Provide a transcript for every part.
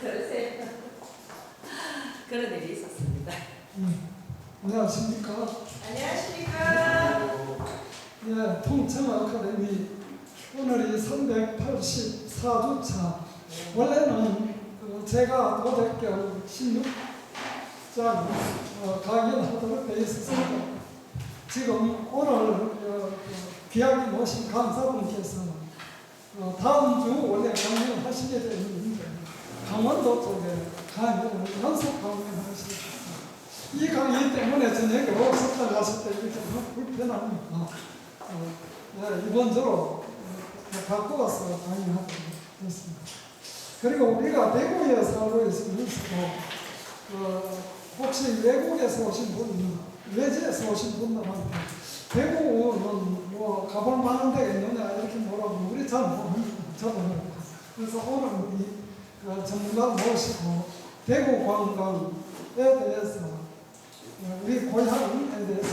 그러세요. 그런 일이 있었습니다. 안녕하십니까. 안녕하십니까. 예, 통청 아카데미 오늘이 384주차. 원래는 제가 도덕경 16장 강연하도록 되어 있었습니다. 지금 오늘 귀하게 모신 강사분께서 다음 주 원래 강연을 하시게 되는데 강원도 쪽에 강연을 연속 강연하시겠습니다. 이 강의 때문에 저녁에 석달 갔을 때 이렇게 불편합니다. 이번 주로 갖고 와서 강의하고 있습니다. 그리고 우리가 대구에 살고 있으면서도 혹시 외국에서 오신 분, 외지에서 오신 분들한테 대구는 뭐 가볼 만한 데가 있느냐 이렇게 물어보면 우리 잘 모릅니다. 저도. 그래서 오늘 우리 전문가 모시고 대구 관광에 대해서 우리 고향에 대해서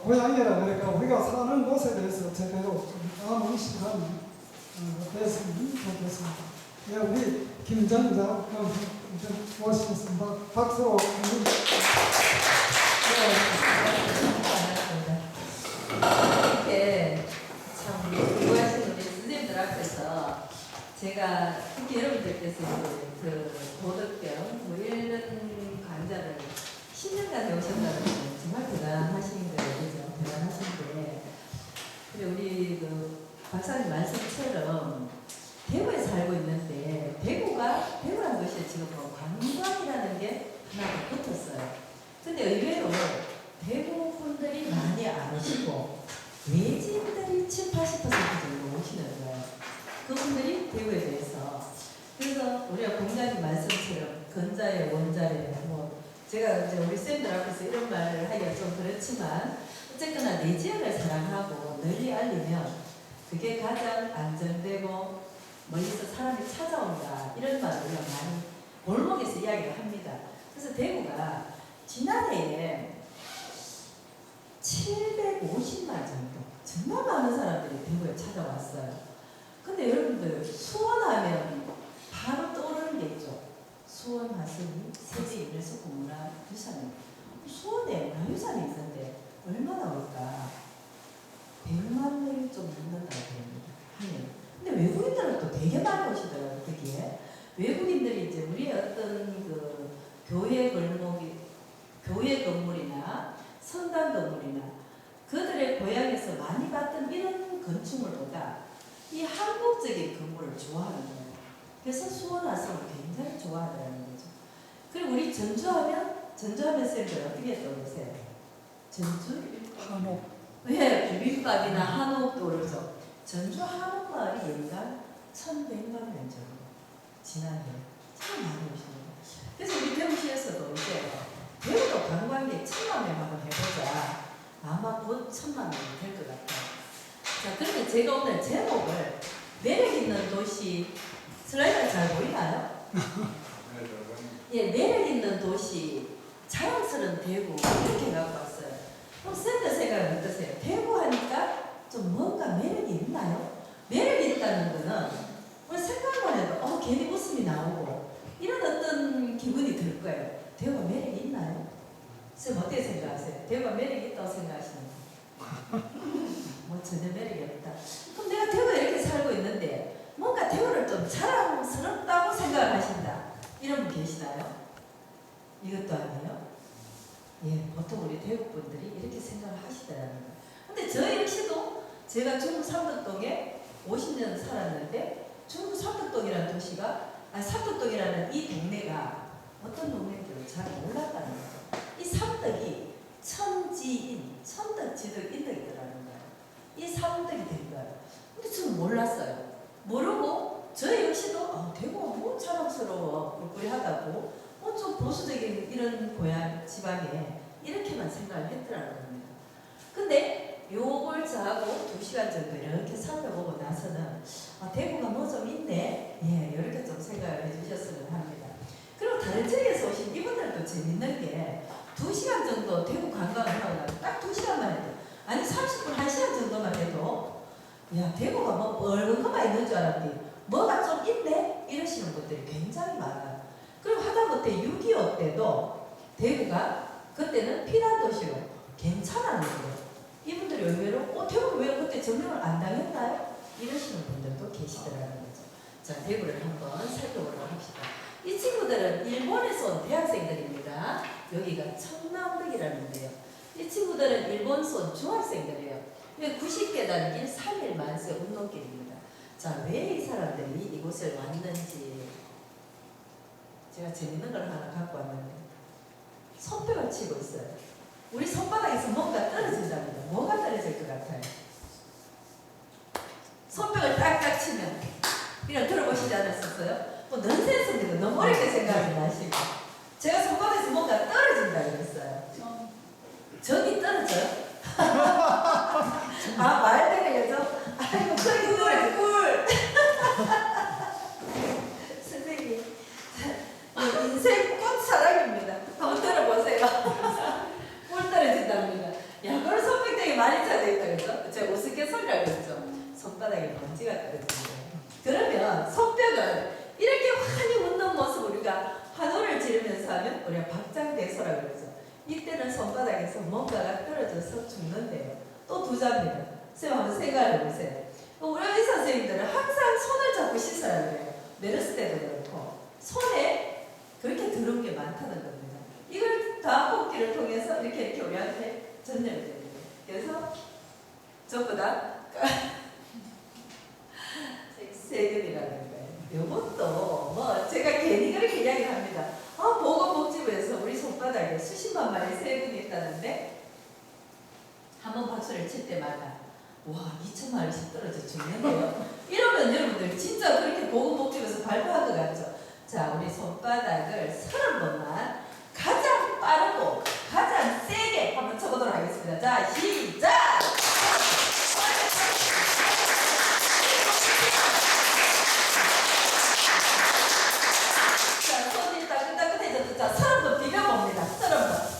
고향이라 그러니까 우리가 사는 곳에 대해서 제대로 아는 시간이 됐으면 좋겠습니다. 예, 우리 김정자 모시겠습니다. 박수로. 이렇게 참 공부하시는 우리 선생님들 앞에서 제가 특히 여러분들께서 그 도덕경 뭐 이런 강좌를 10년간 배우셨다는 게 정말 대단하신 거예요. 그죠? 대단하신데. 그리고 우리 그 박사님 말씀처럼 대구에 살고 있는데 대구라는 것이 지금 뭐 관광이라는 게 하나 더 붙었어요. 근데 의외로 대구 분들이 많이 안 오시고 외지인들이 70, 80% 정도 오시는 거예요. 그분들이 대구에 대해서. 그래서 우리가 공자님 말씀처럼 건자의 원자래 뭐 제가 이제 우리 쌤들 앞에서 이런 말을 하기가 좀 그렇지만 어쨌거나 내 지역을 사랑하고 널리 알리면 그게 가장 안정되고 멀리서 사람이 찾아온다 이런 말을 우리가 많이 골목에서 이야기를 합니다. 그래서 대구가 지난해에 750만 정도 정말 많은 사람들이 대구에 찾아왔어요. 근데 여러분들 수원하면 바로 떠오르는 게 있죠. 수원 하시니 세계 유네스코 문화유산이 수원에 문화유산이 있는데 얼마나 올까? 100만 명이 좀 넘는다고 합니다. 근데 외국인들은 또 되게 많이 오시더라고요. 거기에 외국인들이 이제 우리의 어떤 그 교회 건물이나 성당 건물이나 그들의 고향에서 많이 봤던 이런 건축물보다 이 한국적인 건물을 좋아하는 거예요. 그래서 수원 와서 굉장히 좋아하더라는 거죠. 그리고 우리 전주하면 쌤들 어떻게 떠오르세요? 전주? 한옥. 네, 비빔밥이나 한옥도 오르죠. 전주 한옥마을이 연간 1100만 명 정도 지난해 참 많이 오시는 거예요. 그래서 우리 대구시에서도 이제 대구도 관광객 1000만 명 한번 해보자. 아마 곧 1000만 명이 될 것 같아요. 자, 그러면 제가 오늘 제목을 매력 있는 도시, 슬라이드가 잘 보이나요? 예, 매력 있는 도시, 자랑스러운 대구 이렇게 갖고 왔어요. 그럼 쌤들 생각은 어떠세요? 대구 하니까 좀 뭔가 매력이 있나요? 매력이 있다는 거는 우리 생각만 해도 괜히 웃음이 나오고 이런 어떤 기분이 들 거예요. 대구가 매력이 있나요? 쌤 어떻게 생각하세요? 대구가 매력이 있다고 생각하시나요? 뭐 전혀 매력이 없다. 그럼 내가 대구에 이렇게 살고 있는데 뭔가 대구를 좀 자랑스럽다고 생각을 하신다. 이런 분 계시나요? 이것도 아니에요? 예, 보통 우리 대구 분들이 이렇게 생각을 하시더라는 거예요. 근데 저 역시도 제가 중구 삼덕동에 50년 살았는데 중구 삼덕동이라는 도시가 삼덕동이라는 이 동네가 어떤 동네인지를 잘 몰랐다는 거죠. 이 삼덕이 천지인, 천덕지덕 인덕이더라는 거예요. 이 삼덕이 된 거예요. 근데 저는 몰랐어요. 모르고 저 역시도 대구가 뭐 자랑스러워 꿀꿀하다고 좀 보수적인 이런 고향 지방에 이렇게만 생각을 했더라는 겁니다. 근데 요걸 저하고 2시간 정도 이렇게 살펴보고 나서는 대구가 뭐 좀 있네. 예, 이렇게 좀 생각을 해주셨으면 합니다. 그리고 다른 지역에서 오신 이분들도 재밌는 게 2시간 정도 대구 관광을 하고 나서 딱 2시간만 해도 아니 30분, 1시간 정도만 해도 야 대구가 뭐 얼굴만 있는 줄 알았더니 뭐가 좀 있네? 이러시는 분들이 굉장히 하다못해 6.25 때도 대구가 그때는 피난 도시로 괜찮았는데 이분들이 의외로 대구는 왜 그때 점령을 안 당했나요? 이러시는 분들도 계시더라는 거죠. 자, 대구를 한번 살펴보도록 합시다. 이 친구들은 일본에서 온 대학생들입니다. 여기가 청남동이라는데요. 이 친구들은 일본에서 온 중학생들이에요. 90계단 길 3일 만세 운동길입니다. 자, 왜 이 사람들이 이곳을 왔는지 제가 재밌는 걸 하나 갖고 왔는데 손뼉을 치고 있어요. 우리 손바닥에서 뭔가 떨어진답니다. 뭐가 떨어질 것 같아요? 손뼉을 딱딱 치면 이런 들어보시지 않았었어요? 뭐 넌센스입니다. 너무 어렵게 생각하지 마시고 제가 손바닥에서 뭔가 떨어진다 그랬어요. 전이 떨어져요? 아, 말대로죠? 아이고, 꿀! 선생님, 인생 꽃사랑입니다. 한번 들어보세요. 꿀 떨어진답니다. 야, 그걸 손바닥에 많이 차대있다 그랬죠? 제가 우스갯소리라고 그랬죠? 손바닥에 먼지가 떨어집니다. 그러면 손뼉은 이렇게 환히 웃는 모습 우리가 환호를 지르면서 하면 우리가 박장대소라고 그러죠. 이때는 손바닥에서 뭔가가 떨어져서 죽는데요. 또 두자입니다. 선생님 한번 생각해 보세요. 우리 의사 선생님들은 항상 손을 잡고 씻어야 돼요. 메르스 때도 그렇고 손에 그렇게 더러운 게 많다는 겁니다. 이걸 다항복기를 통해서 이렇게 우리한테 전달이 됩니다. 그래서 전부 다 세금이라는 거예요. 이것도 뭐 제가 괜히 그렇게 이야기합니다. 보건복지부에서 우리 손바닥에 수십만 마리 세균이 있다는데 한번 박수를 칠 때마다 와 2,000마리씩 떨어져 죽는데요. 이러면 여러분들 진짜 그렇게 보건복지부에서 발표한 것 같죠? 자, 우리 손바닥을 30번만 가장 빠르고 가장 세게 한번 쳐보도록 하겠습니다. 자, 시작! 자, 30번 비벼봅니다. 30번.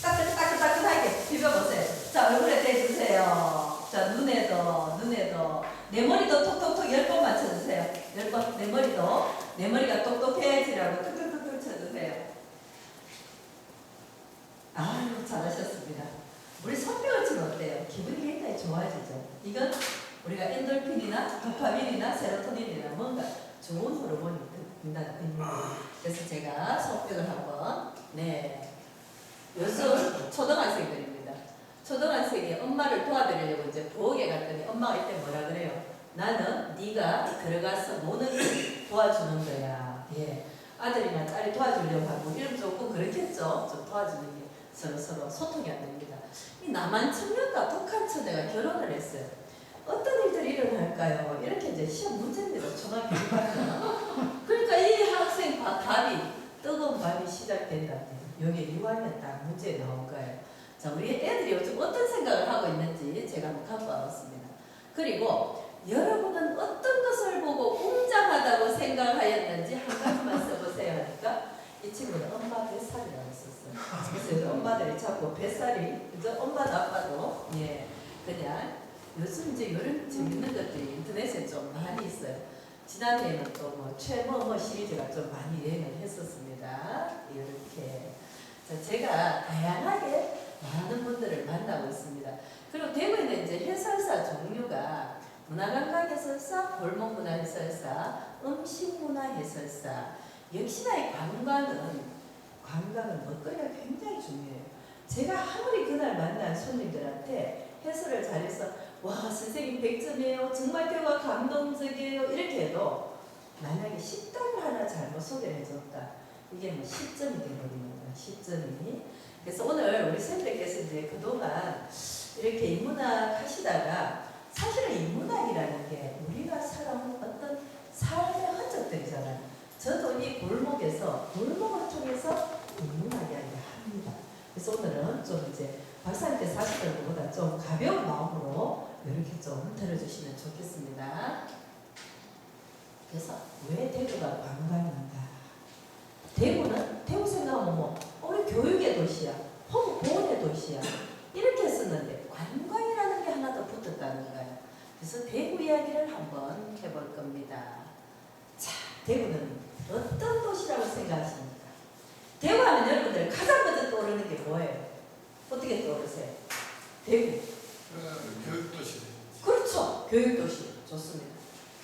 따끈따끈하게 비벼보세요. 자, 얼굴에 대주세요. 자, 눈에도. 내 머리도 톡톡톡 10번만 쳐주세요. 10번. 내 머리가 똑똑해지라고 툭툭툭툭 쳐주세요. 아유, 잘하셨습니다. 우리 손뼉을 치면 어때요? 기분이 굉장히 좋아지죠. 이건 우리가 엔돌핀이나 도파민이나 세로토닌이나 뭔가 좋은 호르몬이 든다는 의미입니다. 그래서 제가 손뼉을 한번 요즘 초등학생들입니다. 초등학생이 엄마를 도와드리려고 이제 부엌에 갔더니 엄마가 이때 뭐라 그래요? 나는 네가 들어가서 노는 걸 도와주는 거야. 예. 아들이나 딸이 도와주려고 하고 이러면 조금 그렇겠죠. 좀 도와주는 게 서로 소통이 안 됩니다. 이 남한 청년과 북한 처녀가 결혼을 했어요. 어떤 일들이 일어날까요? 이렇게 이제 시험 문제입니다. 초등학교 6학년. 그러니까 이 학생 답이 뜨거운 밤이 시작된다네요. 여기 6학년 딱 문제에 나온 거예요. 자, 우리 애들이 요즘 어떤 생각을 하고 있는지 제가 한번 갖고 와봤습니다. 그리고 여러분은 어떤 것을 보고 웅장하다고 생각하였는지 한 가지만 써보세요 하니까 이 친구는 엄마 뱃살이라고 썼어요. 그래서 엄마들이 자꾸 뱃살이, 그죠? 엄마도 아빠도, 그냥 요즘 이제 이런 재밌는 것들이 인터넷에 좀 많이 있어요. 지난해에는 또 뭐 최뭐뭐 시리즈가 좀 많이 유행을 했었습니다. 이렇게. 자, 제가 다양하게 많은 분들을 만나고 있습니다. 그리고 대구에는 이제 해설사 종류가 문화관광해설사, 골목문화해설사, 음식문화해설사. 역시나 이 관광은 먹거리가 굉장히 중요해요. 제가 아무리 그날 만난 손님들한테 해설을 잘해서 와 선생님 100점이에요. 정말 대화가 감동적이에요. 이렇게 해도 만약에 식당을 하나 잘못 소개를 해줬다. 이게 뭐 10점이 되거든요. 10점이. 그래서 오늘 우리 선생님께서 이제 그동안 이렇게 인문학 하시다가 사실은 인문학이라는 게 우리가 살아온 어떤 삶의 흔적들이잖아요. 저도 이 골목을 통해서 인문학 이야기를 합니다. 그래서 오늘은 좀 이제 박사님께서 하시던 것보다 좀 가벼운 마음으로 이렇게 좀 들어주시면 좋겠습니다. 그래서 왜 대구가 관광인가? 대구는 대구 생각하면 우리 교육의 도시야, 보건의 도시야 이렇게 했었는데 관광이라는 게 하나 더 붙었다는 거예요. 그래서 대구 이야기를 한번 해볼 겁니다. 자, 대구는 어떤 도시라고 생각하십니까? 대구 하면 여러분들 가장 먼저 떠오르는 게 뭐예요? 어떻게 떠오르세요? 대구. 교육도시. 그렇죠. 교육도시. 좋습니다.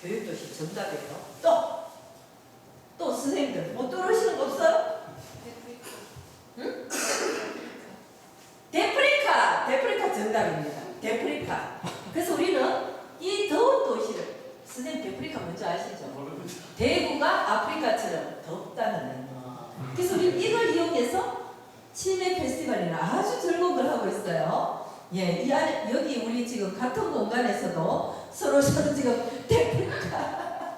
교육도시 정답이에요. 또 선생님들 뭐 떠오르시는 거 없어요? 응? 데프리카 정답입니다. 데프리카. 그래서 우리는 이 더운 도시를 선생님 데프리카 뭔지 아시죠? 모릅니다. 대구가 아프리카처럼 덥다는 의미입니다. 그래서 우리는 이걸 이용해서 치맥 페스티벌이나 아주 즐거운 걸 하고 있어요. 예, 이 안에 여기 우리 지금 같은 공간에서도 서로 지금 데프리카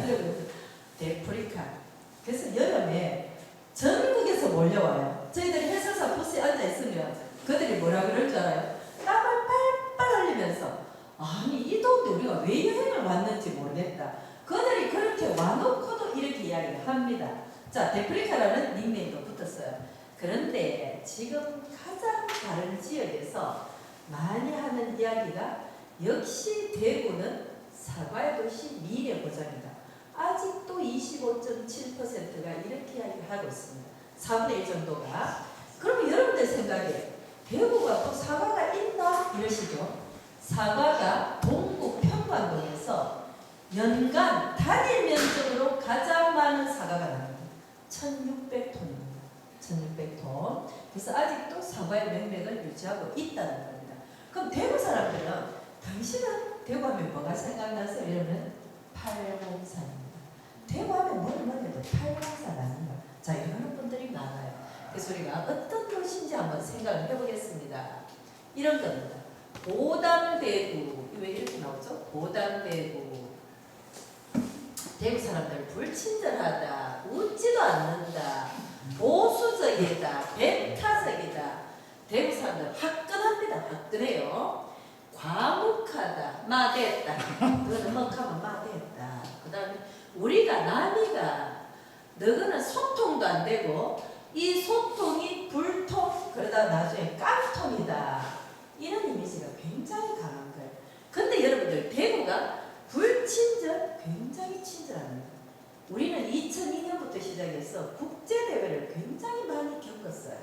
이러고 데프리카. 그래서 여름에 전국에서 몰려와요. 저희들이 해설사 부스에 앉아 있으면 그들이 뭐라 그럴 줄 알아요? 땀을 빨빨 흘리면서 아니 이 더운데 우리가 왜 여행을 왔는지 모르겠다. 그들이 그렇게 와놓고도 이렇게 이야기를 합니다. 자, 데프리카라는 닉네임도 붙었어요. 그런데 지금 가장 다른 지역에서 많이 하는 이야기가 역시 대구는 사과의 도시 미래 보장이다. 아직도 25.7%가 이렇게 이야기하고 있습니다. 4분의 1 정도가. 그러면 여러분들 생각에 대구가 또 사과가 있나? 이러시죠. 사과가 동구 평관동에서 연간 단일 면적으로 가장 많은 사과가 납니다. 1600톤입니다. 1600톤. 그래서 아직도 사과의 명맥을 유지하고 있다는 겁니다. 그럼 대구 사람들은 당신은 대구하면 뭐가 생각나서 이러면 팔공산입니다. 대구하면 뭐를 해도 팔공산 아닌가. 자, 이러는 분들이 많아요. 그래서 우리가 어떤 것인지 한번 생각을 해보겠습니다. 이런 겁니다. 보담대구. 왜 이렇게 나오죠? 보담대구. 대구 사람들 불친절하다, 웃지도 않는다, 보수적이다, 배타적이다. 대구 사람들 화끈합니다. 화끈해요. 과묵하다, 마대했다. 그거는 헉하면 마대했다. 그 다음에 우리가 남이가 너희는 소통도 안 되고 이 소통이 불통 그러다 나중에 깡통이다. 이런 이미지가 굉장히 강한 거예요. 근데 여러분들 대구가 불친절 굉장히 친절합니다. 우리는 2002년부터 시작해서 국제대회를 굉장히 많이 겪었어요.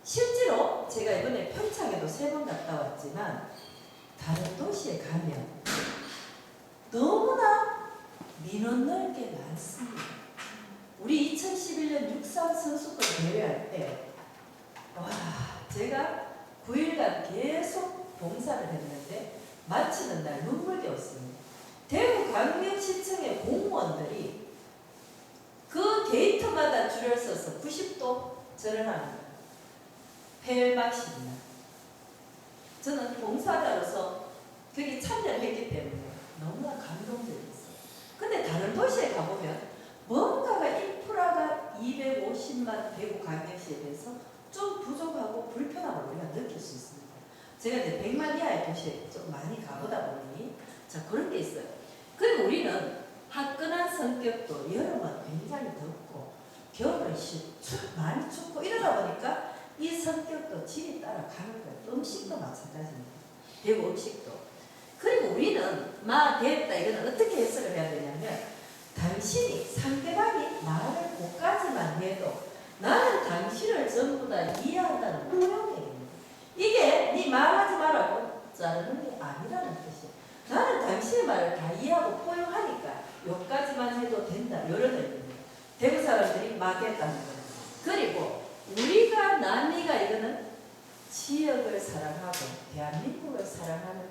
실제로 제가 이번에 평창에도 3번 갔다 왔지만 다른 도시에 가면 너무나 민원 넣을 게 많습니다. 우리 2011년 육상 선수권 대회할 때 와, 제가 9일간 계속 봉사를 했는데 마치는 날 눈물겨웠습니다. 대구광역시청의 공무원들이 그 게이트마다 줄을 서서 90도 절을 합니다. 폐막식이나. 저는 봉사자로서 거기 참여를 했기 때문에 너무나 감동적이었어요. 근데 다른 도시에 가보면 뭔가가 인프라가 250만 대구광역시에 비해서 좀 부족하고 불편함을 우리가 느낄 수 있습니다. 제가 이제 100만 이하의 도시에 좀 많이 가보다 보니 자 그런 게 있어요. 그리고 우리는 화끈한 성격도 여름은 굉장히 덥고 겨울은 많이 춥고 이러다 보니까 이 성격도 질이 따라가는 거예요. 음식도 마찬가지입니다. 대구 음식도. 그리고 우리는 마 됐다 이거는 어떻게 해석을 해야 되냐면 당신이 상대방이 말을 고까지만 해도 나는 당신을 전부 다 이해한다는 포용력입니다. 이게 네 말하지 말라고 자르는 게 아니라는 뜻이에요. 나는 당신의 말을 다 이해하고 포용하니까 여기까지만 해도 된다. 이런 의미입니다. 대구 사람들이 막겠다는 거예요. 그리고 우리가 남이가 이거는 지역을 사랑하고 대한민국을 사랑하는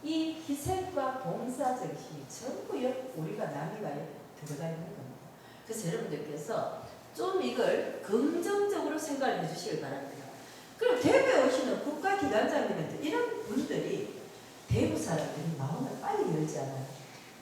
이 희생과 봉사 정신이 전부 우리가 남이가에 들어가 있는 겁니다. 그래서 여러분들께서 좀 이걸 긍정적으로 생각을 해주시길 바랍니다. 그럼 대구에 오시는 국가기관장님들 이런 분들이 대구 사람들이 마음을 빨리 열지 않아요.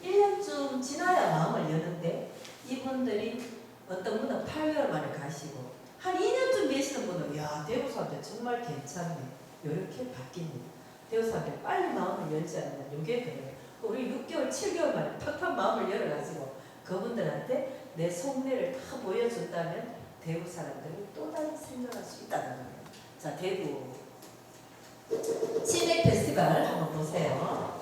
1년쯤 지나야 마음을 여는데 이분들이 어떤 분은 8개월 만에 가시고 한 2년쯤 계시는 분은 야 대구 사람들 정말 괜찮네 이렇게 바뀝니다. 대구 사람들 빨리 마음을 열지 않으면 이게 그래요. 우리 6개월 7개월 만에 팍팍 마음을 열어가지고 그분들한테 내 속내를 다 보여준다면 대구 사람들이 또 다른 생각할 수 있다는 거예요. 자 대구 치맥 페스티벌 한번 보세요.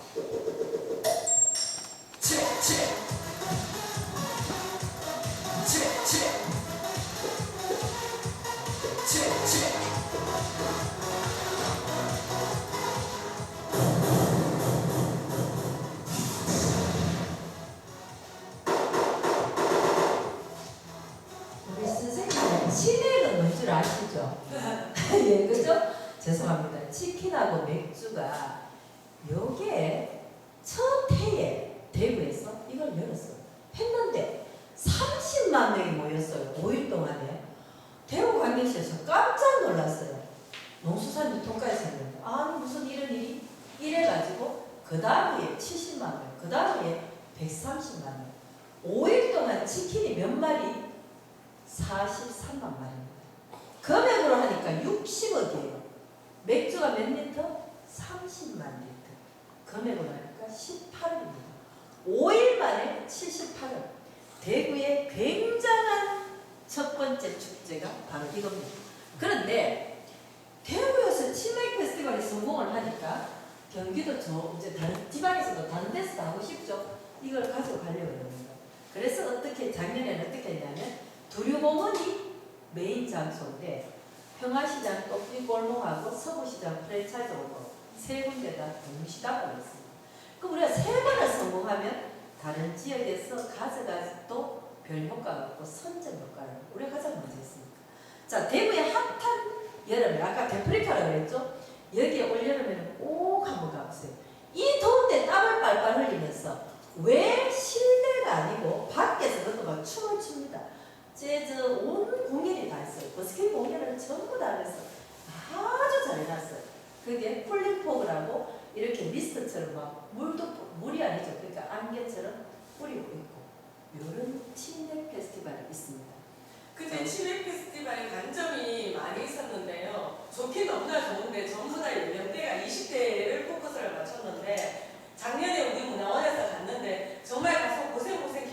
아시죠? 예, 그죠? 죄송합니다. 치킨하고 맥주가 요게 첫 해에 대구에서 이걸 열었어요. 했는데 30만 명이 모였어요. 5일 동안에. 대구 관계시에서 깜짝 놀랐어요. 농수산물 통과해서 했는데 아니 무슨 이런 일이? 이래가지고 그 다음 해에 70만 명, 그 다음 해에 130만 명. 5일 동안 치킨이 몇 마리? 43만 마리입니다. 금액으로 하니까 60억이에요. 맥주가 몇 리터? 30만 리터. 금액으로 하니까 18억입니다. 5일 만에 78억. 대구의 굉장한 첫 번째 축제가 바로 이겁니다. 그런데 대구에서 치맥 페스티벌이 성공을 하니까 경기도 이제 다른 지방에서도 다른 데서도 하고 싶죠. 이걸 가져가려고 합니다. 그래서 작년에는 어떻게 했냐면 두류공원이 메인 장소인데 평화시장 똑비골목하고 서구시장 프랜차이즈로 세 군데 다 동시 답을 했습니다. 그럼 우리가 세 번을 성공하면 다른 지역에서 가져가서 또 별 효과가 없고 선점 효과를 우리가 가장 먼저 했습니다. 자, 대구의 핫한 여름에 아까 데프리카라고 그랬죠? 여기에 올여름에는 꼭 한번 가보세요. 이 더운데 땀을 빨빨 흘리면서 왜 실내가 아니고 밖에서 막 춤을 춥니다. 재즈 온 공연이 다 했어요. 버스킹 공연을 전부 다 해서 아주 잘 해놨어요. 그게 쿨링포그라고 이렇게 미스트처럼 막 물이 아니죠. 그러니까 안개처럼 뿌리고 있고 이런 치맥 페스티벌이 있습니다. 그때 치맥 페스티벌의 단점이 많이 있었는데요. 좋긴 너무나 좋은데 전부 다 연령대가 20대를 포커스를 맞췄는데 작년에 우리 문화원에서 갔는데 정말 가서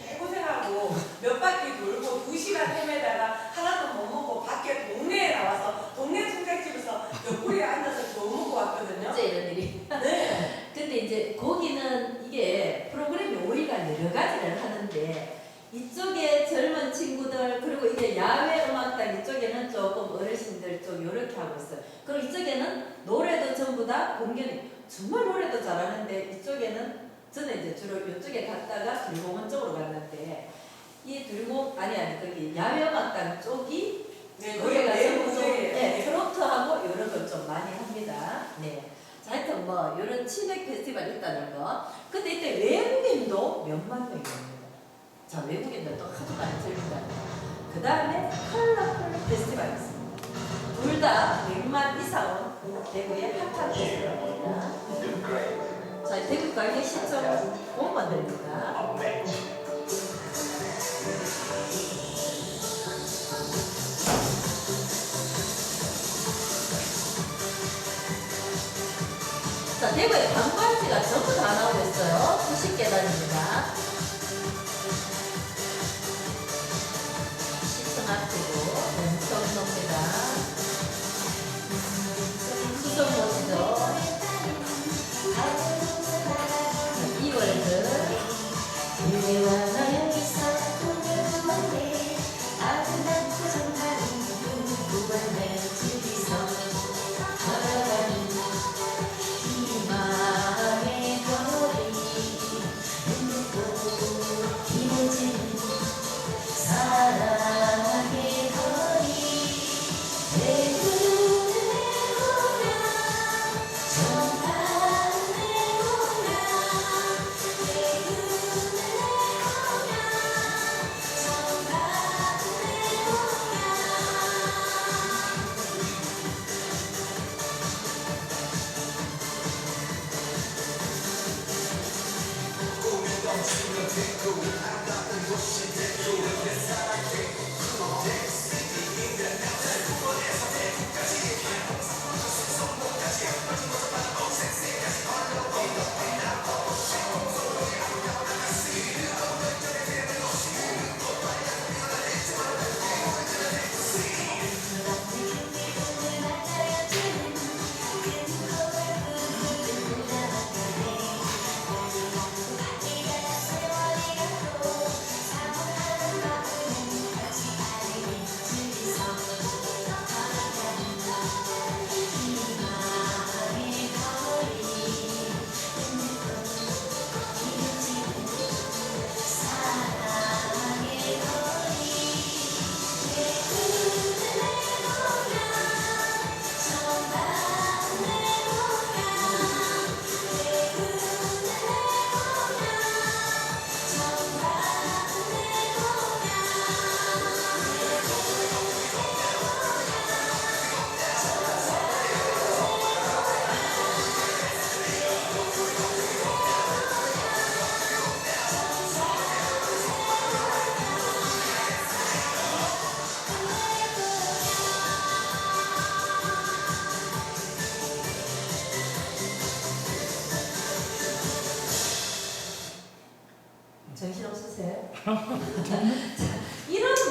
개고생하고 몇 바퀴 돌고 2시간 헤매다가 하나도 못 먹고 밖에 동네에 나와서 동네 총각집에서 옆구리에 앉아서 겨우 먹고 왔거든요. 진짜 이런 일이. 네. 근데 이제 거기는 이게 프로그램이 5일간 여러 가지를 하는데 이쪽에 젊은 친구들 그리고 이제 야외 음악단 이쪽에는 조금 어르신들 쪽 이렇게 하고 있어요. 그리고 이쪽에는 노래도 전부 다 공연이 정말 노래도 잘하는데 이쪽에는 저는 이제 주로 이쪽에 갔다가 들공원 쪽으로 갔는데 이 거기 야외 음악단 쪽이 네, 노래가 거기 전부 좀 네, 트로트하고 이런 걸 좀 많이 합니다. 네. 자, 하여튼 뭐 이런 치맥 페스티벌이 있다는 거. 근데 이때 외국인도 몇만 명이 옵니다. 자, 외국인들도 아주 많이 즐긴다는 거. 그 다음에 컬러풀 페스티벌이 있습니다. 둘 다 100만 이상 온 대구의 핫한 페스티벌입니다. 자, 대구 가게 시청 공만 됩니다. 자, 대구에 관광지가 전부 다 나오고 있어요. 90계단입니다. 시청 앞이고, 연천동입니다. 수성모시죠. 이월드.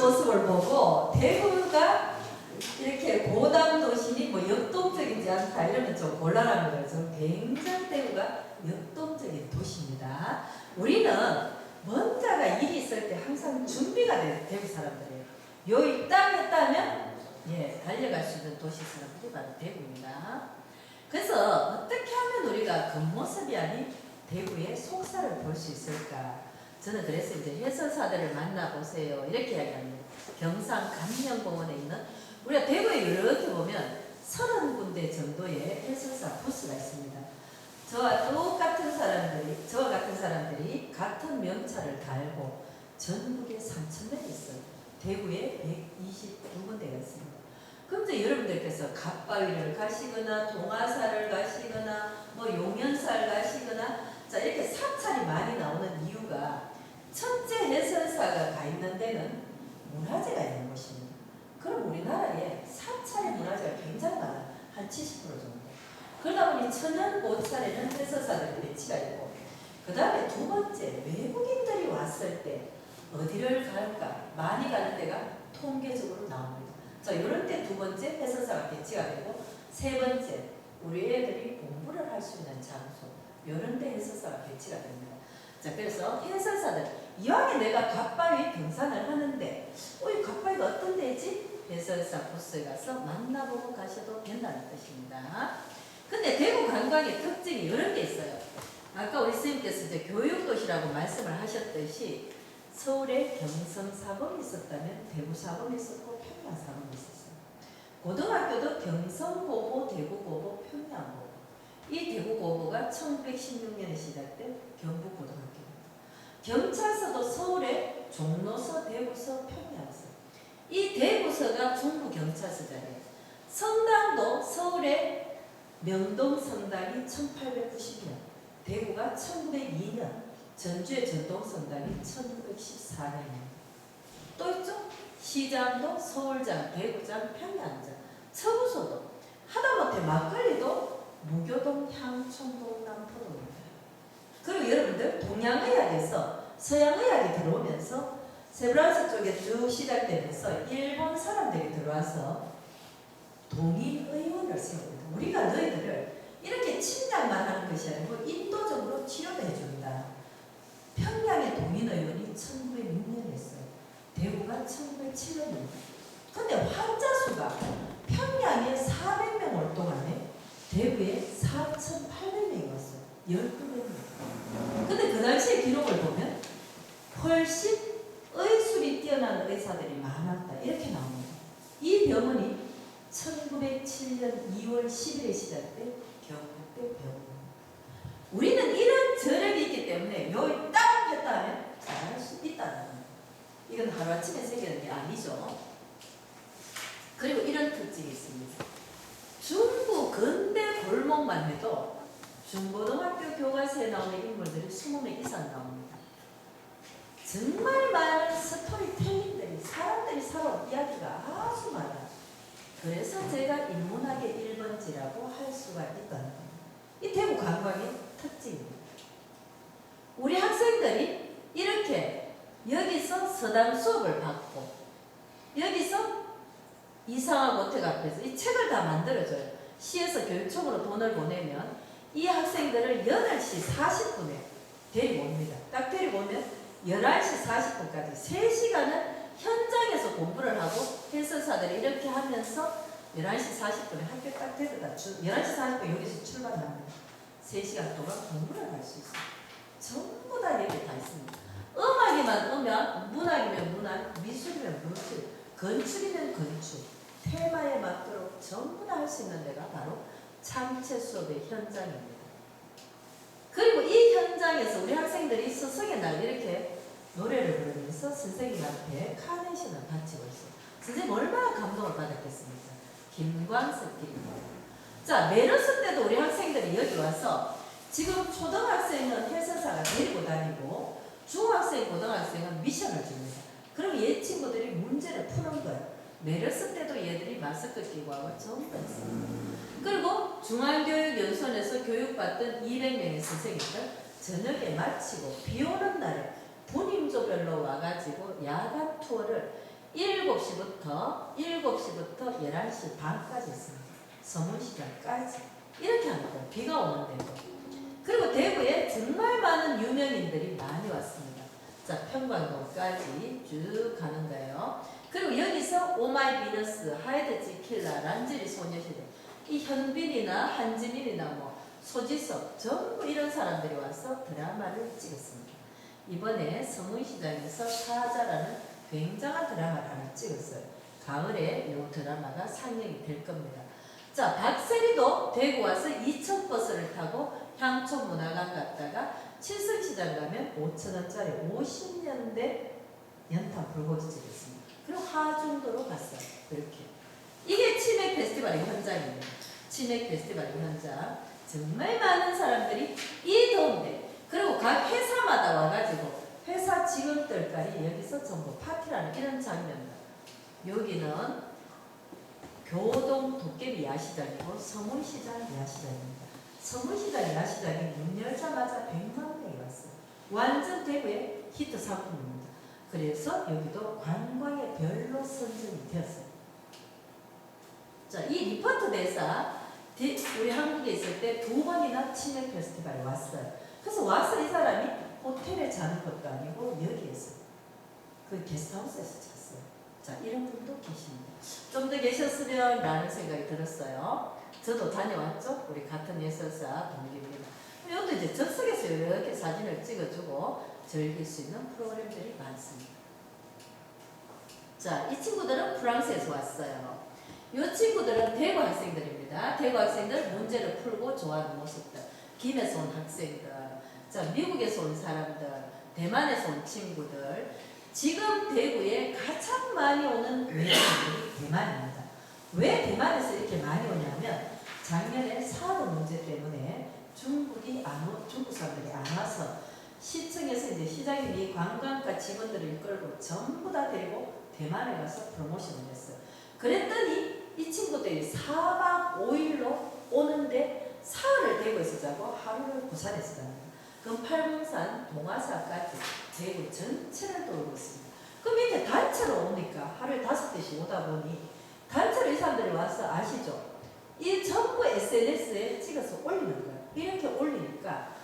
모습을 보고 대구가 이렇게 고담 도시니 뭐 역동적이지 않다 이러면 좀 곤란합니다. 그래서 굉장히 대구가 역동적인 도시입니다. 우리는 뭔가가 일이 있을 때 항상 준비가 돼요. 대구 사람들이에요. 여기 딱 했다면 예, 달려갈 수 있는 도시 사람들이 바로 대구입니다. 그래서 어떻게 하면 우리가 겉모습이 아닌 대구의 속살을 볼 수 있을까? 저는 그래서 이제 해설사들을 만나보세요. 이렇게 이야기합니다. 경상 감명공원에 있는 우리가 대구에 이렇게 보면 30군데 정도의 해설사 부스가 있습니다. 저와 같은 사람들이 같은 명찰을 달고 전국에 3,000대가 있어요. 대구에 122군데가 있습니다. 그럼 이제 여러분들께서 갓바위를 가시거나 동화사를 가시거나 뭐 용연사를 가시거나 자 이렇게 사찰이 많이 나오는 이유가 첫째 해설사가 가 있는 데는 문화재가 있는 곳입니다. 그럼 우리나라에 사찰의 문화재가 굉장히 많아요. 한 70% 정도. 그러다 보니 천연 고찰에는 해설사들이 배치가 있고 그 다음에 두 번째 외국인들이 왔을 때 어디를 갈까? 많이 가는 데가 통계적으로 나옵니다. 자, 이런 때 두 번째 해설사가 배치가 되고 세 번째 우리 애들이 공부를 할 수 있는 장소 이런 데 해설사가 배치가 됩니다. 자, 그래서 해설사들 이왕에 내가 갓바위 등산을 하는데 이 갓바위가 어떤 데지? 해설사 부스에 가서 만나보고 가셔도 된다는 뜻입니다. 근데 대구 관광의 특징이 이런 게 있어요. 아까 우리 선생님께서 이제 교육도시라고 말씀을 하셨듯이 서울에 경성사범이 있었다면 대구사범이 있었고 평양사범이 있었어요. 고등학교도 경성고고, 대구고고, 평양고고. 이 대구고고가 1916년에 시작된 경북고등학교입니다. 경찰서도 서울에 종로서, 대구서, 평양서. 이 대구서가 중부경찰서잖아요. 성당도 서울에 명동성당이 1890년, 대구가 1902년, 전주의 전동성당이 1914년입니다. 또 있죠? 시장도 서울장, 대구장, 평양장, 서구소도 하다못해 막걸리도 무교동, 향촌동, 남포동입니다. 그리고 여러분들 동양의학에서 서양의학이 들어오면서 세브란스 쪽에 쭉 시작되면서 일본 사람들이 들어와서 동일의원을 세웁니다. 우리가 너희들을 이렇게 침략만 하는 것이 아니고 인도적으로 치료도 해줍니다. 평양의 동인의원이 1906년에 했어요. 대구가 1907년입니다. 근데 환자 수가 평양에 400명 올 동안에 대구에 4,800명이 왔어요. 12배입니다. 근데 그 당시의 기록을 보면 훨씬 의술이 뛰어난 의사들이 많았다. 이렇게 나옵니다. 이 병원이 1907년 2월 10일에 시작된 경북대 병원입니다. 우리는 이런 저력이 있기 때문에 여기 딱 했다 하면 잘할 수 있다는 겁니다. 이건 하루아침에 생기는 게 아니죠. 그리고 이런 특징이 있습니다. 중부 근대 골목만 해도 중고등학교 교과서에 나오는 인물들이 20명 이상 나옵니다. 정말 많은 스토리텔링들이 사람들이 살아온 이야기가 아주 많아요. 그래서 제가 인문학의 1번지라고 할 수가 있다는 겁니다. 이 대구 관광의 특징입니다. 우리 학생들이 이렇게 여기서 서당 수업을 받고 여기서 이상한 모택 앞에서 이 책을 다 만들어줘요. 시에서 교육청으로 돈을 보내면 이 학생들을 8시 40분에 데리고 옵니다. 딱 데리고 오면 11시 40분까지 3시간을 현장에서 공부를 하고 해설사들이 이렇게 하면서 11시 40분에 학교 딱 데려다 11시 40분 여기서 출발합니다. 3시간 동안 공부를 할 수 있어요. 전부 다 여기 다 있습니다. 음악이만 오면 문학이면 문학, 미술이면 미술, 건축이면 건축, 테마에 맞도록 전부 다 할 수 있는 데가 바로 참체 수업의 현장입니다. 그리고 이 현장에서 우리 학생들이 스승의 날 이렇게 노래를 부르면서 선생님한테 카네이션을 바치고 있어요. 선생님 얼마나 감동을 받았겠습니까? 김광석길입니다. 자, 메르스 때도 우리 학생들이 여기 와서 지금 초등학생은 해설사가 데리고 다니고 중학생, 고등학생은 미션을 줍니다. 그럼 얘 친구들이 문제를 푸는 거예요. 메르스 때도 얘들이 마스크 끼고 하고 전부 다 있어요. 그리고 중앙교육연수원에서 교육받던 200명의 선생님들 저녁에 마치고 비 오는 날에 분임조별로 와가지고 야간 투어를 7시부터 11시 반까지 있습니다. 서문시장까지 이렇게 하는 거예요. 비가 오는데도. 그리고 대구에 정말 많은 유명인들이 많이 왔습니다. 자, 평광동까지 쭉 가는 거예요. 그리고 여기서 오마이 비너스, 하이드 지킬라, 란지리 소녀시대, 이 현빈이나 한지민이나 뭐 소지섭 전부 이런 사람들이 와서 드라마를 찍었습니다. 이번에 서문시장에서 사자라는 굉장한 드라마를 하나 찍었어요. 가을에 이 드라마가 상영이 될 겁니다. 자, 박세리도 대구 와서 2,000버스를 타고 향촌문화관 갔다가 칠성시장 가면 5,000원짜리 50년대 연탄 불고기 집이었습니다. 그리고 하중도로 갔어요. 이렇게. 이게 치맥 페스티벌의 현장입니다. 치맥 페스티벌의 현장. 정말 많은 사람들이 이 더운데, 그리고 각 회사마다 와가지고 회사 직원들까지 여기서 전부 파티라는 이런 장면입니다. 여기는 교동 도깨비 야시장이고 서문시장 야시장입니다. 서문시장 야시장이 문 열자마자 100만 명이 왔어요. 완전 대구의 히트 상품입니다. 그래서 여기도 관광의 별로 선정이 되었어요. 자, 이 리포트 대사 우리 한국에 있을 때 2번이나 치맥 페스티벌에 왔어요. 그래서 와서 이 사람이 호텔에 자는 것도 아니고 여기에서 그 게스트하우스에서 잤어요. 자, 이런 분도 계십니다. 좀 더 계셨으면 라는 생각이 들었어요. 저도 다녀왔죠. 우리 같은 예술사 동기입니다. 이것도 이제 접속해서 이렇게 사진을 찍어주고 즐길 수 있는 프로그램들이 많습니다. 자, 이 친구들은 프랑스에서 왔어요. 이 친구들은 대구 학생들입니다. 대구 학생들 문제를 풀고 좋아하는 모습들. 김에서 온 학생들, 자, 미국에서 온 사람들, 대만에서 온 친구들. 지금 대구에 가장 많이 오는 외국인들이 대만입니다. 왜 대만에서 이렇게 많이 오냐면 작년에 사드 문제 때문에 중국 사람들이 안 와서 시청에서 이제 시장님이 관광가 직원들을 끌고 전부 다 데리고 대만에 가서 프로모션을 했어요. 그랬더니 이 친구들이 4박 5일로 오는데 사흘을 대구에서 자고 하루를 부산에서 잡니다. 그럼 팔공산, 동화사까지 대구 전체를 돌고 있습니다. 그 밑에 단체로 오니까 하루에 5대씩 오다 보니 단체로 이 사람들이 와서 아시죠? 이 전부 SNS에 찍어서 올리는 거예요. 이렇게 올리니까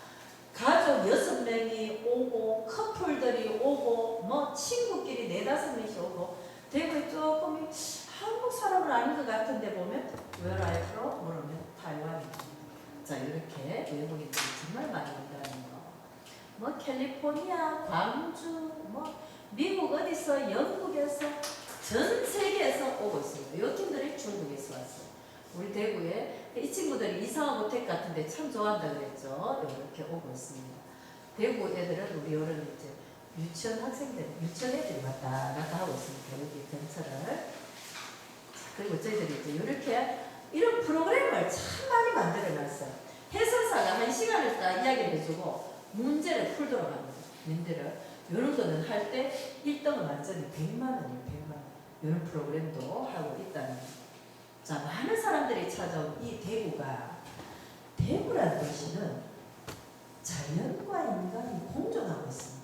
가족 6명이 오고 커플들이 오고 뭐 친구끼리 4-5명씩 오고 대구에 조금 한국 사람은 아닌 것 같은데 보면 Where are you from? 물으면 타이완입니다. 자, 이렇게 외국인들이 정말 많이 온다는 거. 뭐 캘리포니아, 광주, 뭐 미국 어디서, 영국에서, 전 세계에서 오고 있습니다. 이 팀들이 중국에서 왔어요. 우리 대구에 이 친구들이 이상한 호텔 같은데 참 좋아한다 그랬죠. 이렇게 오고 있습니다. 대구 애들은 우리 요런 이제 유치원 학생들, 유치원 애들이 왔다 갔다 하고 있습니다. 여기 근처를. 그리고 저희들이 이제 이렇게 이런 프로그램을 참 많이 만들어 놨어요. 해설사가 1시간을 딱 이야기를 해주고 문제를 풀도록 합니다. 문제를. 이런 거는 할 때 1등은 완전히 100만 원이에요. 100만 원. 이런 프로그램도 하고 있다는 거죠. 자, 많은 사람들이 찾아온 이 대구가, 대구라는 도시는 자연과 인간이 공존하고 있습니다.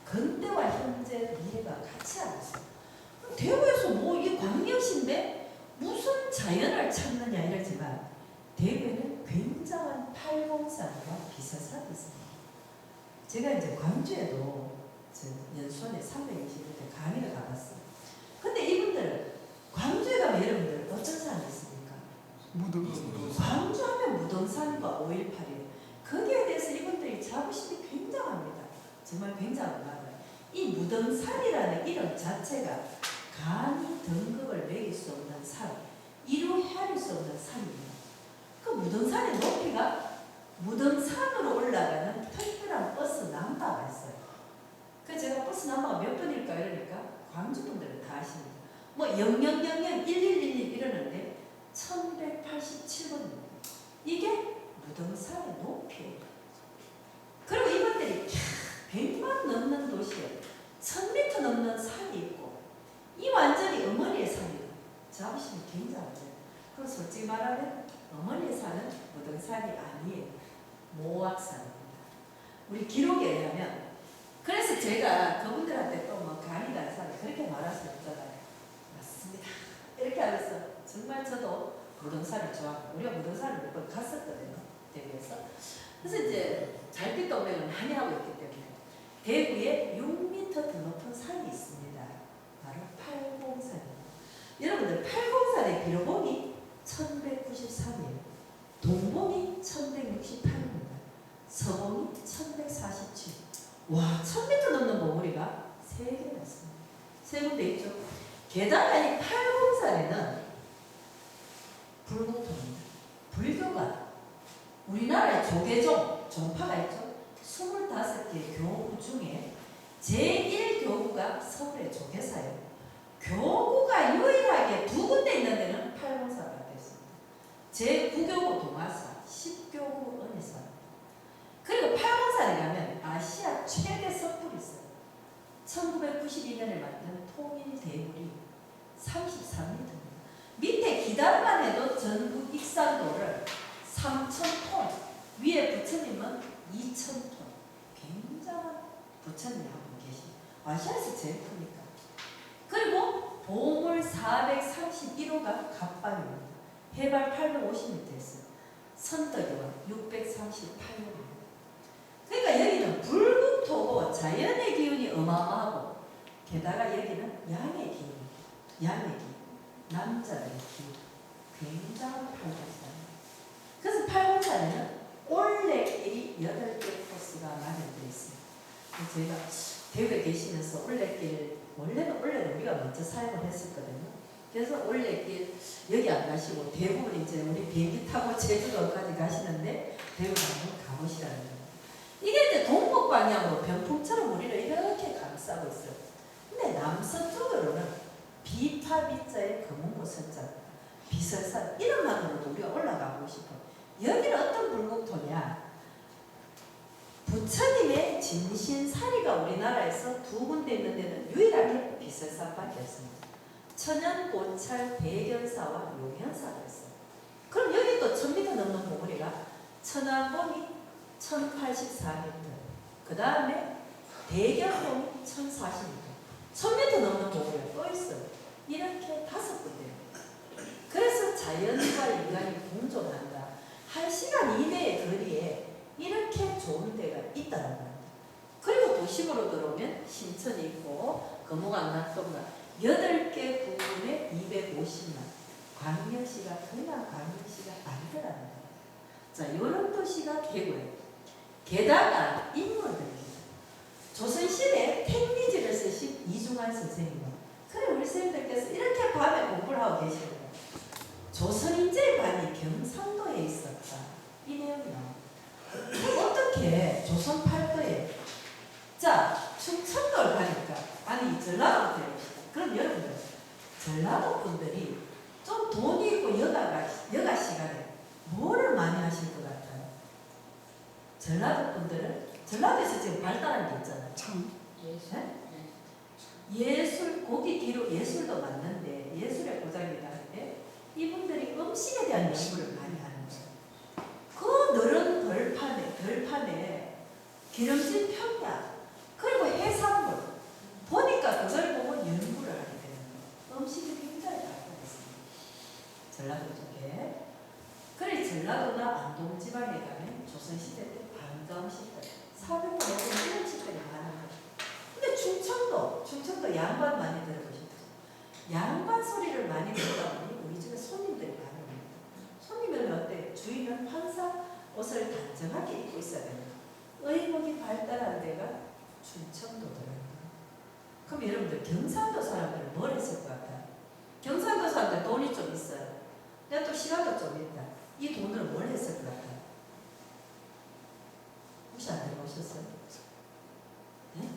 근대와 현재, 미래가 같이 하고 있어요. 대구에서 뭐 이 광역시인데 무슨 자연을 찾느냐 이러지만 대구에는 굉장한 팔공산과 비사산이 있습니다. 제가 이제 광주에도 연수원에 320일 강의를 가봤어요. 근데 이분들은 광주에 가면 여러분들 어떤 산이 있습니까? 광주 하면 무등산과 5.18이에요. 거기에 대해서 이분들이 자부심이 굉장합니다. 정말 굉장한 말이에요. 이 무등산이라는 이름 자체가 감히 등급을 매길 수 없는 산, 이루 헤아릴 수 없는 산입니다. 그 무등산의 높이가 무등산으로 올라가는 특별한 버스 남바가 있어요. 그래서 제가 버스 남바가 몇 번일까 이러니까 광주 분들은 다 아십니다. 뭐 00001111 이러는데 1187번입니다. 이게 무등산의 높이예요. 그리고 이분들이 100만 넘는 도시에 1000m 넘는 산이 있고 이 완전히 어머니의 산이에요. 자부심이 굉장하죠. 그럼 솔직히 말하면 어머니의 산은 무등산이 아니에요. 모악산입니다. 우리 기록에 의하면 그래서 제가 그분들한테 또 뭐 강의단사를 그렇게 말할 수 없잖아요. 무등산을 좋아하고 우리가 무등산을 몇 번 갔었거든요. 대구에서. 그래서 이제 달빛 동맹을 많이 하고 있기 때문에 대구에 6m 더 높은 산이 있습니다. 바로 팔공산입니다. 여러분들 팔공산의 기록이 1193이에요. 동봉이 1168입니다. 서봉이 1147. 와, 1000m 넘는 봉우리가 3개 났습니다. 3군데 있죠. 게다가 이 팔공산에는 불공통입니다. 불교가 우리나라의 조계종, 종파가 있죠. 25개 교구 중에 제1교구가 서울의 조계사예요. 교구가 유일하게 2군데 있는 데는 팔공사가 있습니다. 제9교구 동화사, 10교구 은혜사. 그리고 팔공산에 가면 아시아 최대 섣불이 있어요. 1992년에 만든 통일대물이 33m입니다. 밑에 기단만 해도 전국 익산도를 3,000톤, 위에 부처님은 2,000톤. 굉장한 부처님이 한 분 계십니다. 아시아에서 제일 크니까. 그리고 보물 431호가 갑방입니다. 해발 850m 있어요. 선덕이와 638호입니다. 그러니까 여기는 불국토고 자연의 기운이 어마어마하고 게다가 여기는 양의 기운, 양의 기운, 남자의 기운, 굉장한 팔공산입니다. 그래서 팔공산에는 올레길이 8개 코스가 마련되어 있습니다. 제가 대구에 계시면서 올레길, 원래는 올레를 우리가 먼저 사용을 했었거든요. 그래서 올레길 여기 안 가시고 대부분 이제 우리 비행기 타고 제주도까지 가시는데 대구에 한번 가보시라는 거예요. 이게 이제 동북 방향으로 병풍처럼 우리를 이렇게 감싸고 있어요. 근데 남서쪽으로는 비파비자의 금운고 선자, 비설산 이름만으로도 우리가 올라가고 싶어. 여기는 어떤 불국토냐? 부처님의 진신사리가 우리나라에서 2군데 있는 데는 유일하게 비설산밖에 없습니다. 천연, 고찰, 대견사와 용현사가 있어요. 그럼 여기 또 1000m 넘는 봉우리가 천안봉이 1084m, 그 다음에 대견봉이 1040m, 1000m 넘는 봉우리가 또 있어요. 이렇게 5군데예요. 그래서 자연과 인간이 공존한다. 1시간 이내의 거리에 이렇게 좋은 데가 있다는 겁니다. 그리고 도심으로 들어오면 신천이 있고 금호강, 낙동강 8개 부분에 250만. 광명시가 그냥 광명시가 아니더라는 거예요. 자, 이런 도시가 대구예요. 게다가 인물들입니다. 조선시대에 택리지를 쓰신 이중환 선생님. 그래 우리 선생님들께서 이렇게 밤에 공부를 하고 계시는 거예요. 조선인재반이 경상도에 있었다. 이 내용이 나옵니다. 어떻게 조선 팔도에 자 충청도를 가니까 아니 전라도로 데려옵시다. 그럼 여러분들 전라도 분들이 좀 돈이 있고 여가 시간에 뭐를 많이 하실 것 같아요? 전라도 분들은 전라도에서 지금 발달한 게 있잖아요. 참. 네? 예술, 고기 뒤로 예술도 맞는데 예술의 고장이다 하는데 이분들이 음식에 대한 연구를 많이 하는 거예요. 그 너른 덜판에 기름진 평야 그리고 해산물 보니까 그걸 보고 연구를 하게 되는 거예요. 음식이 굉장히 발달했습니다. 전라도 쪽에. 그래 전라도나 안동 지방에 가면 조선시대 때 반가운 식들 400번 넘는 이런 식들이 많은 거예요. 근데 충청도 양반 많이 들어보셨죠? 양반 소리를 많이 듣다 보니 우리 집에 손님들이 많이 옵니다. 손님은 어때? 주인은 항상 옷을 단정하게 입고 있어야 됩니다. 의복이 발달한 데가 충청도더라고요. 그럼 여러분들 경상도 사람들은 뭘 했을 것 같아요? 경상도 사람들 돈이 좀 있어요. 근데 또 시간도 좀 있다. 이 돈을 뭘 했을 것 같아요? 혹시 안 들어보셨어요? 네?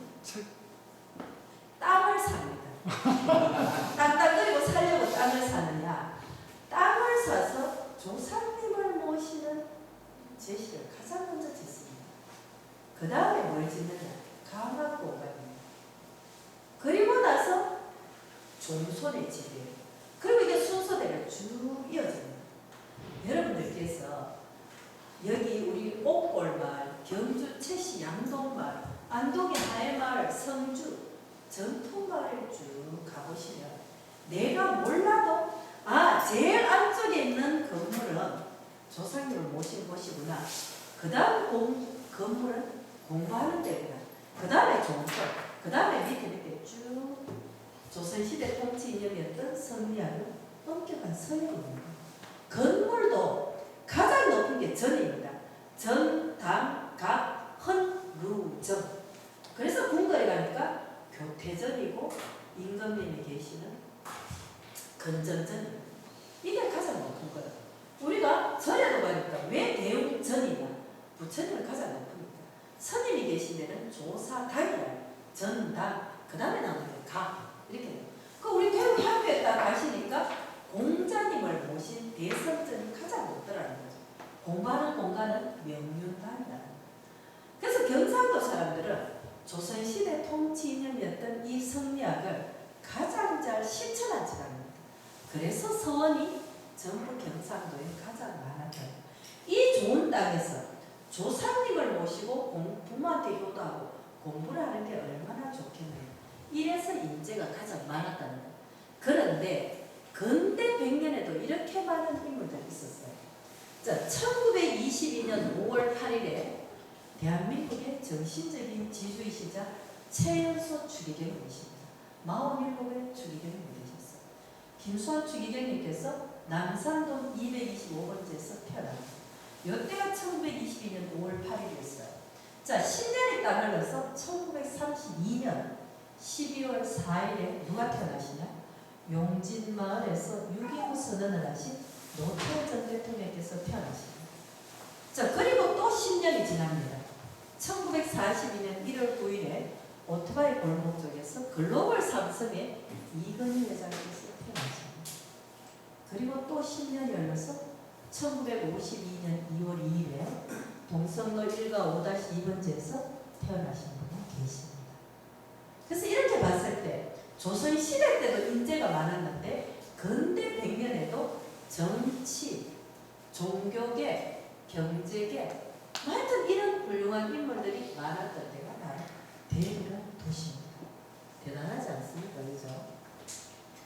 땅을 삽니다. 땅땅거리고 살려고 땅을 사느냐? 땅을 사서 조상님을 모시는 제시를 가장 먼저 짓습니다. 그 다음에 뭘 짓느냐? 강학공간입니다. 그리고 나서 종손의 집이에요. 그리고 이게 순서대로 쭉 이어집니다. 여러분들께서 여기 우리 옥골마을, 경주 채시 양동마을, 안동의 하회마을, 성주 전통마을 쭉 가보시면 내가 몰라도 제일 안쪽에 있는 그 조상님을 모신 곳이구나. 그 다음 건물은 공부하는 데구나. 그 다음에 종소, 그 다음에 밑에 쭉 조선시대 통치 이념이었던 성리학은 엄격한 서열입니다. 건물도 가장 높은 게 전입니다. 전, 당, 각, 헌, 루, 정. 그래서 궁궐에 가니까 교태전이고 임금님이 계시는 건전전입니다. 이게 가장 높은 거예요. 우리가 절에도 가니까 왜 대웅전이냐? 부처님을 가장 높습니다. 스님이 계신 데는 조사당이라요. 전당, 그 다음에 나오는 게 각. 이렇게. 그 우리 대웅학교에 딱 가시니까 공자님을 모신 대성전이 가장 높더라는 거죠. 공부하는 공간은 명륜당이다. 그래서 경상도 사람들은 조선시대 통치 이념이었던 이 성리학을 가장 잘 실천한 지방입니다. 그래서 서원이 전부 경상도에 가장 많았다. 이 좋은 땅에서 조상님을 모시고 부모한테 효도하고 공부를 하는 게 얼마나 좋겠나요? 이래서 인재가 가장 많았다는 거예요. 그런데 근대 100년에도 이렇게 많은 인물들이 있었어요. 자, 1922년 5월 8일에 대한민국의 정신적인 지주이시자 최연소 추기경님이십니다. 47의 추기경님이 되셨어요. 김수환 추기경님께서 남산동 225번지에서 태어납니다. 이때가 1922년 5월 8일이었어요. 자, 10년이 딱 흘러서 1932년 12월 4일에 누가 태어나시냐? 용진마을에서 6.25 선언을 하신 노태우 전 대통령께서 태어나십니다. 자, 그리고 또 10년이 지납니다. 1942년 1월 9일에 오토바이 골목 쪽에서 글로벌 삼성의 이건희 회장께서 태어나십니다. 그리고 또 10년이 흘러서 1952년 2월 2일에 동성로 1가 5-2번지에서 태어나신 분이 계십니다. 그래서 이렇게 봤을 때 조선시대 때도 인재가 많았는데 근대 100년에도 정치, 종교계, 경제계 하여튼 이런 훌륭한 인물들이 많았던 데가 바로 대구란 도시입니다. 대단하지 않습니까? 그죠?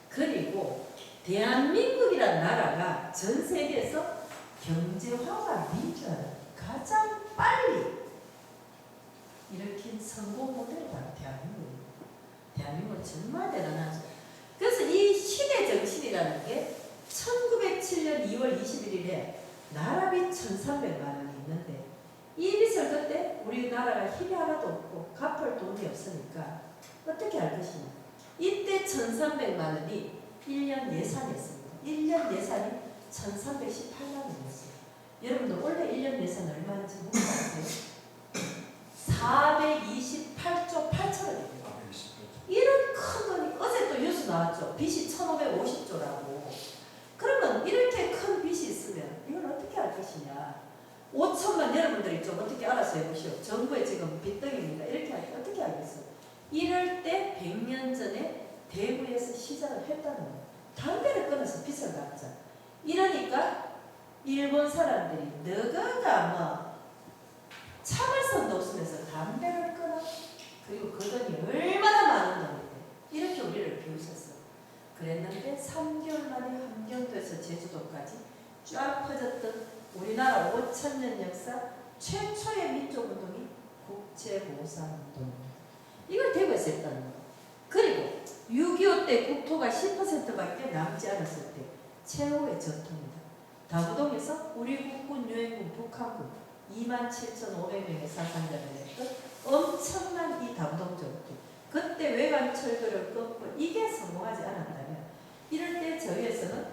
그리고 대한민국이란 나라가 전 세계에서 경제화와 민주화를 가장 빨리 일으킨 성공 모델이 바로 대한민국입니다. 대한민국은 정말 대단하죠. 그래서 이 시대 정신이라는 게 1907년 2월 21일에 나라빚 1,300만 원이 있는데 이 빚을 그때 우리나라가 힘이 하나도 없고 갚을 돈이 없으니까 어떻게 할 것이냐. 이때 1,300만 원이 1년 예산이었습니다. 1년 예산이 1,318만 원이었어요. 여러분들 원래 1년 예산 얼마인지 혹시 아세요? 428조 8천원입니다. 이런 큰 돈이 어제 또 뉴스 나왔죠. 빚이 1,550조라고. 그러면 이렇게 큰 빚이 있으면 이걸 어떻게 할 것이냐. 5천만 여러분들이 좀 어떻게 알아서 해보시오. 정부에 지금 빚덩입니다. 이렇게 할 때 어떻게 하겠어요? 이럴 때 100년 전에 대구에서 시작을 했다는 거예요. 담배를 끊어서 빚을 갚자. 이러니까 일본 사람들이 너가 뭐 참을성도 없으면서 담배를 끊어. 그리고 그 돈이 얼마나 많은 돈인데 이렇게 우리를 비웃었어요. 그랬는데 3개월 만에 함경도에서 제주도까지 쫙 퍼졌던 우리나라 5,000년 역사 최초의 민족운동이 국제보상운동입니다. 이걸 대구에서 했다는 거예요. 그리고 6.25 때 국토가 10%밖에 남지 않았을 때 최후의 전투입니다. 다부동에서 우리 국군, 유엔군, 북한군 27,500명의 사상자를 냈던 엄청난 이 다부동 전투. 그때 외관 철도를 끊고 이게 성공하지 않았다면 이럴 때 저희에서는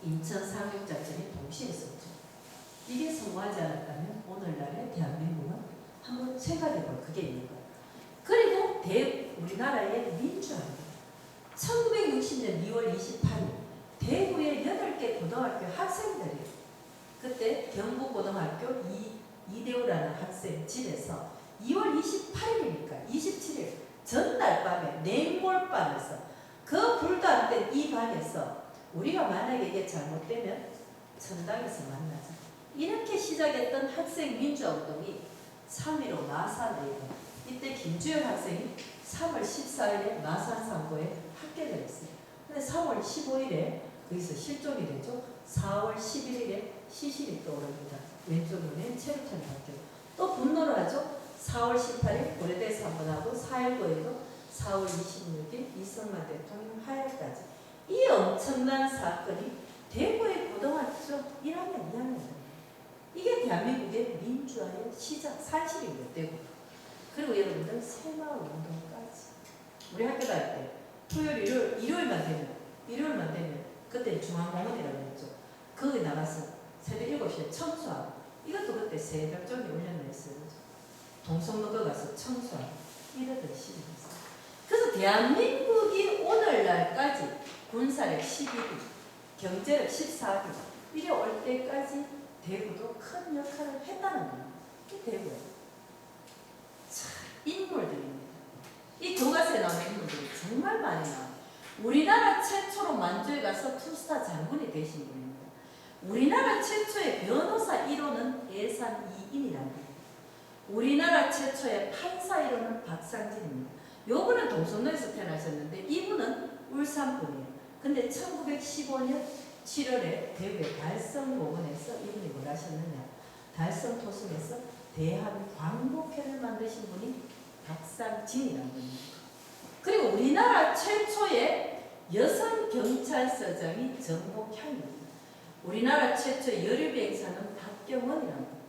인천 상륙작전이 동시에 있었죠. 이게 성공하지 않았다면 오늘날의 대한민국은 한번 생각해볼 그게 있는 거예요. 그리고 우리나라의 민주화입니다. 1960년 2월 28일 대구의 8개 고등학교 학생들이 그때 경북고등학교 이대우라는 학생 집에서 2월 28일이니까 27일 전날 밤에 냉골방에서 그 불도 안 된 이 방에서 우리가 만약에 이게 잘못되면 천당에서 만나자. 이렇게 시작했던 학생 민주화운동이 3.15 마산대이고 이때 김주영 학생이 3월 14일에 마산 상고에 합격을 했어요. 근데 3월 15일에 거기서 실종이 되죠. 4월 11일에 시신이 떠오릅니다. 왼쪽 눈에 체류탄이 바뀌고 또 분노를 하죠. 4월 18일 고려대에서 한 번 하고 4.19에도 4월 26일 이승만 대통령 하야까지 이 엄청난 사건이 대구의 고등학교 1학년, 2학년 이게 대한민국의 민주화의 시작 사실이에요. 대구. 그리고 여러분들 새마을운동까지 우리 학교 다닐 때 토요일, 일요일만 되면 그때 중앙공원이라고 했죠. 거기 나가서 새벽 7시에 청소하고 이것도 그때 새벽전에 올려냈어요. 동성로가 가서 청소하고 이러던 시기였어요. 그래서 대한민국이 오늘날까지 군사력 12기, 경제력 14기 이래 올 때까지 대구도 큰 역할을 했다는 거예요. 이 대구예요. 참 인물들입니다. 이 교과서에 나오는 인물들이 정말 많이 나와요. 우리나라 최초로 만주에 가서 투스타 장군이 되신 분입니다. 우리나라 최초의 변호사 1호는 예산 이인이라는 거예요. 우리나라 최초의 판사 1호는 박상진입니다. 요분은 동성로에서 태어나셨는데 이분은 울산 분이에요. 근데 1915년 7월에 대구의 달성공원에서 이분이 뭘 하셨느냐. 달성 토성에서 대한 광복회를 만드신 분이 박상진이라는 분입니다. 그리고 우리나라 최초의 여성 경찰서장이 정복향입니다. 우리나라 최초의 여류비행사는 박경원이라는 분입니다.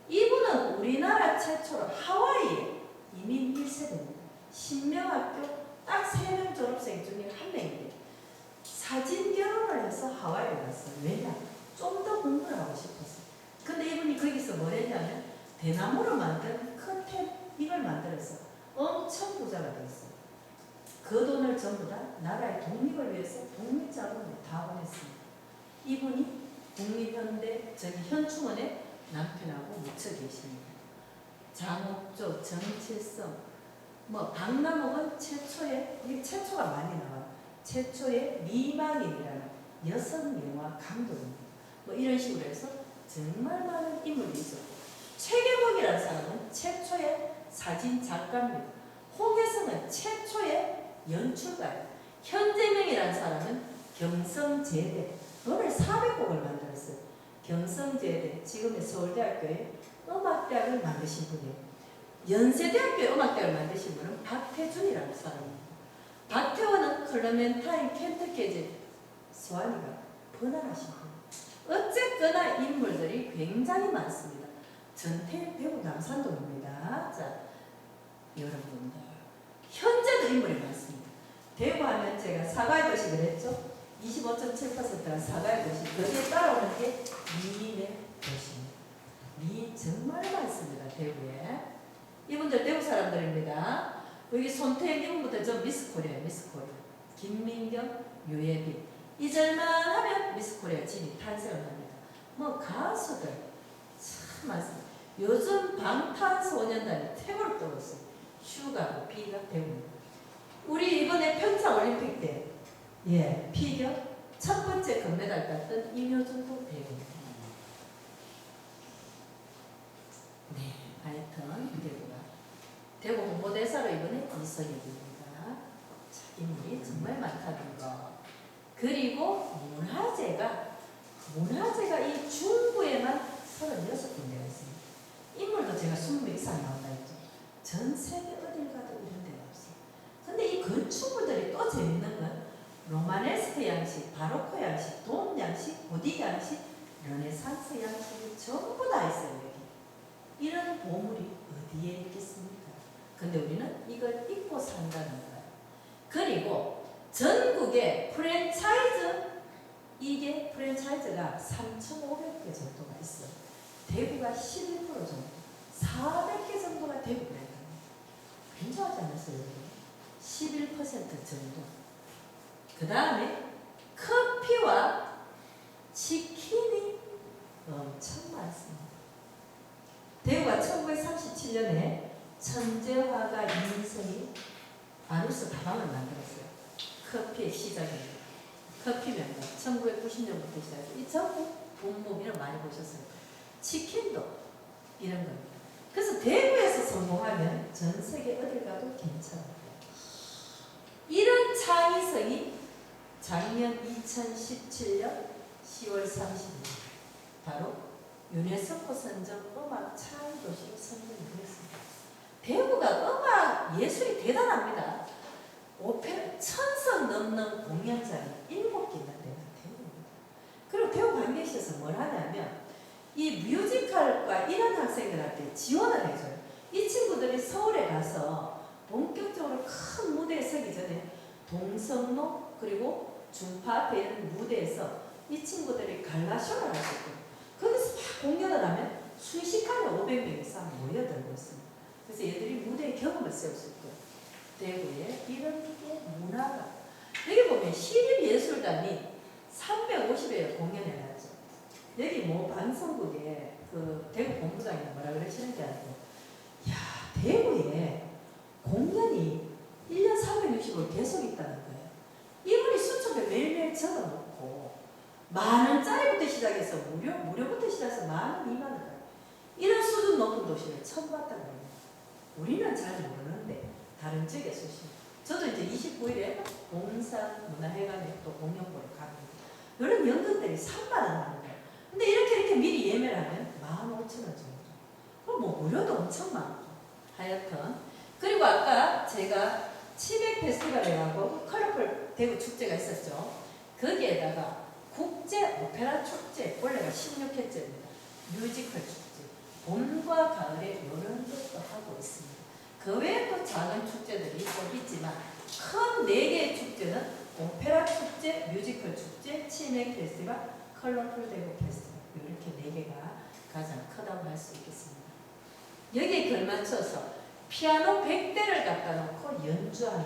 이분은 우리나라 최초로 하와이에 이민 1세대입니다. 신명학교 딱 3명 졸업생 중에 1명인데 사진 결혼을 해서 하와이를 갔어요. 왜냐? 좀 더 공부를 하고 싶었어요. 근데 이분이 거기서 뭘 했냐면 대나무로 만든 커튼 이걸 만들어서 엄청 부자가 되었어요. 그 돈을 전부 다 나라의 독립을 위해서 독립자금을 다 보냈습니다. 이분이 국립현대 저기 현충원에 남편하고 묻혀 계십니다. 장옥조, 정칠성, 박남옥은 최초의 이게 최초가 많이 나와요. 최초의 미망인이라는 여성 영화 감독입니다. 이런 식으로 해서 정말 많은 인물이 있었고 최계복이라는 사람은 최초의 사진 작가입니다. 홍혜성은 최초의 연출가예요. 현재명이라는 사람은 경성제대 노래 400곡을 만들었어요. 경성제대 지금의 서울대학교의 음악대학을 만드신 분이에요. 연세대학교의 음악대학을 만드신 분은 박태준이라는 사람입니다. 박태원은 클레멘타인 켄터키의 소환이가 번안하신 분. 어쨌거나 인물들이 굉장히 많습니다. 전태일 대구 남산동입니다. 자, 여러분들 현재도 인물이 많습니다. 대구 하면 제가 사과의 도시 그랬죠? 25.7%가 사과의 도시. 거기에 따라오는 게 미인의 도시입니다. 미인 정말 많습니다. 대구에. 이분들 대구 사람들입니다. 여기 손태일 이분부터 저 미스코리아, 미스코리아. 김민경, 유예빈. 이 절만 하면 미스코리아 진이 탄생을 합니다. 가수들 참 많습니다. 요즘 방탄소년단이 태고를 떨었어요. 슈가고 비가 대구입니다. 우리 이번에 평창올림픽 때 피겨 첫 번째 금메달 땄던 임효준도 대구입니다. 네, 하여튼 대구가 대구 홍보대사로 이번에 이성엽입니다. 자, 인물이 정말 많다는 거. 그리고 문화재가 이 중구에만 36군데가 있습니다. 인물도 제가 20명 이상 나온다 했죠. 전 세계 어딜 가도 이런 데가 없어요. 근데 이 건축물들이 또 재밌는 건 로마네스크 양식, 바로코 양식, 돔 양식, 고딕 양식, 르네상스 양식이 전부 다 있어요. 여기. 이런 보물이 어디에 있겠습니까? 근데 우리는 이걸 잊고 산다는 거예요. 그리고 전국에 프랜차이즈, 이게 프랜차이즈가 3,500개 정도가 있어요. 대구가 11% 정도, 400개 정도가 대구 브랜드입니다. 굉장하지 않았어요? 11% 정도. 그 다음에 커피와 치킨이 엄청 많습니다. 대구가 1937년에 천재화가 이민성이 아누스 다방을 만들었어요. 커피의 시작입니다. 커피 명가 1990년부터 시작해서 이 전부 본보기를 많이 보셨어요. 치킨도 이런 겁니다. 그래서 대구에서 성공하면 전 세계 어딜 가도 괜찮아요. 이런 창의성이 작년 2017년 10월 30일 바로 유네스코 선정 음악 차이 도시로 선정이 되었습니다. 대구가 음악 예술이 대단합니다. 오페라 1000석 넘는 공연장이 7개 있는 데가 대구입니다. 그리고 대구 관계시에서 뭘 하냐면 이 뮤지컬과 이런 학생들한테 지원을 해줘요. 이 친구들이 서울에 가서 본격적으로 큰 무대에 서기 전에 동성로 그리고 중파 앞에 있는 무대에서 이 친구들이 갈라쇼를 할 수 있거든요. 거기서 막 공연을 하면 순식간에 500명 이상 모여들고 있습니다. 그래서 얘들이 무대에 경험을 세울 수 있고요. 대구에 이런 게 문화가 여기 보면 시립예술단이 350여 공연을 하죠. 여기 뭐 방송국에 그 대구 본부장이 뭐라 그러시는 게 아니고 야 대구에 공연이 1년 365일 계속 있다는 거예요. 이분이 수첩에 매일매일 적어놓고 만원짜리부터 시작해서 무료부터 시작해서 만원, 2만원 이런 수준 높은 도시를 처음 봤다는 거예요. 우리는 잘 모르는데 다른 지역에 수십. 저도 이제 29일에 봉산문화회관에 또 공연 보러 갑니다. 이런 연극들이 3만원 하는 거예요. 근데 이렇게 미리 예매를 하면 15,000원 정도. 그럼 뭐 무료도 엄청 많고. 하여튼 그리고 아까 제가 치맥 페스티벌이라고 컬러풀 대구 축제가 있었죠. 거기에다가 국제 오페라 축제 원래가 16회째입니다. 뮤지컬 축제. 봄과 가을에 이런 것도 하고 있습니다. 그 외에 또 작은 축제들이 좀 있지만 큰 4개의 축제는 오페라 축제, 뮤지컬 축제, 치맥 페스티벌, 컬러풀 대구 페스티벌 이렇게 4개가 가장 크다고 할 수 있겠습니다. 여기에 걸맞춰서 피아노 100대를 갖다 놓고 연주하는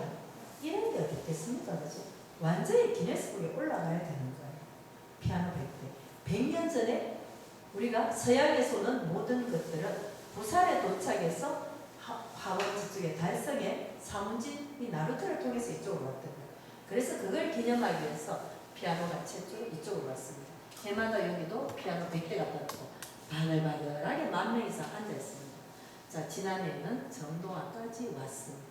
이런 게 어떻겠습니까? 그죠? 완전히 기네스북에 올라가야 되는 거예요. 피아노 100대. 100년 전에 우리가 서양에서는 모든 것들은 부산에 도착해서 하원 쪽에 달성에 사문진이 나루터를 통해서 이쪽으로 왔던 거예요. 그래서 그걸 기념하기 위해서 피아노가 최초로 이쪽으로 왔습니다. 해마다 여기도 피아노 100대 갖다 놓고 바글바글하게 10,000명 이상 앉아있습니다. 자, 지난해에는 정동아까지 왔습니다.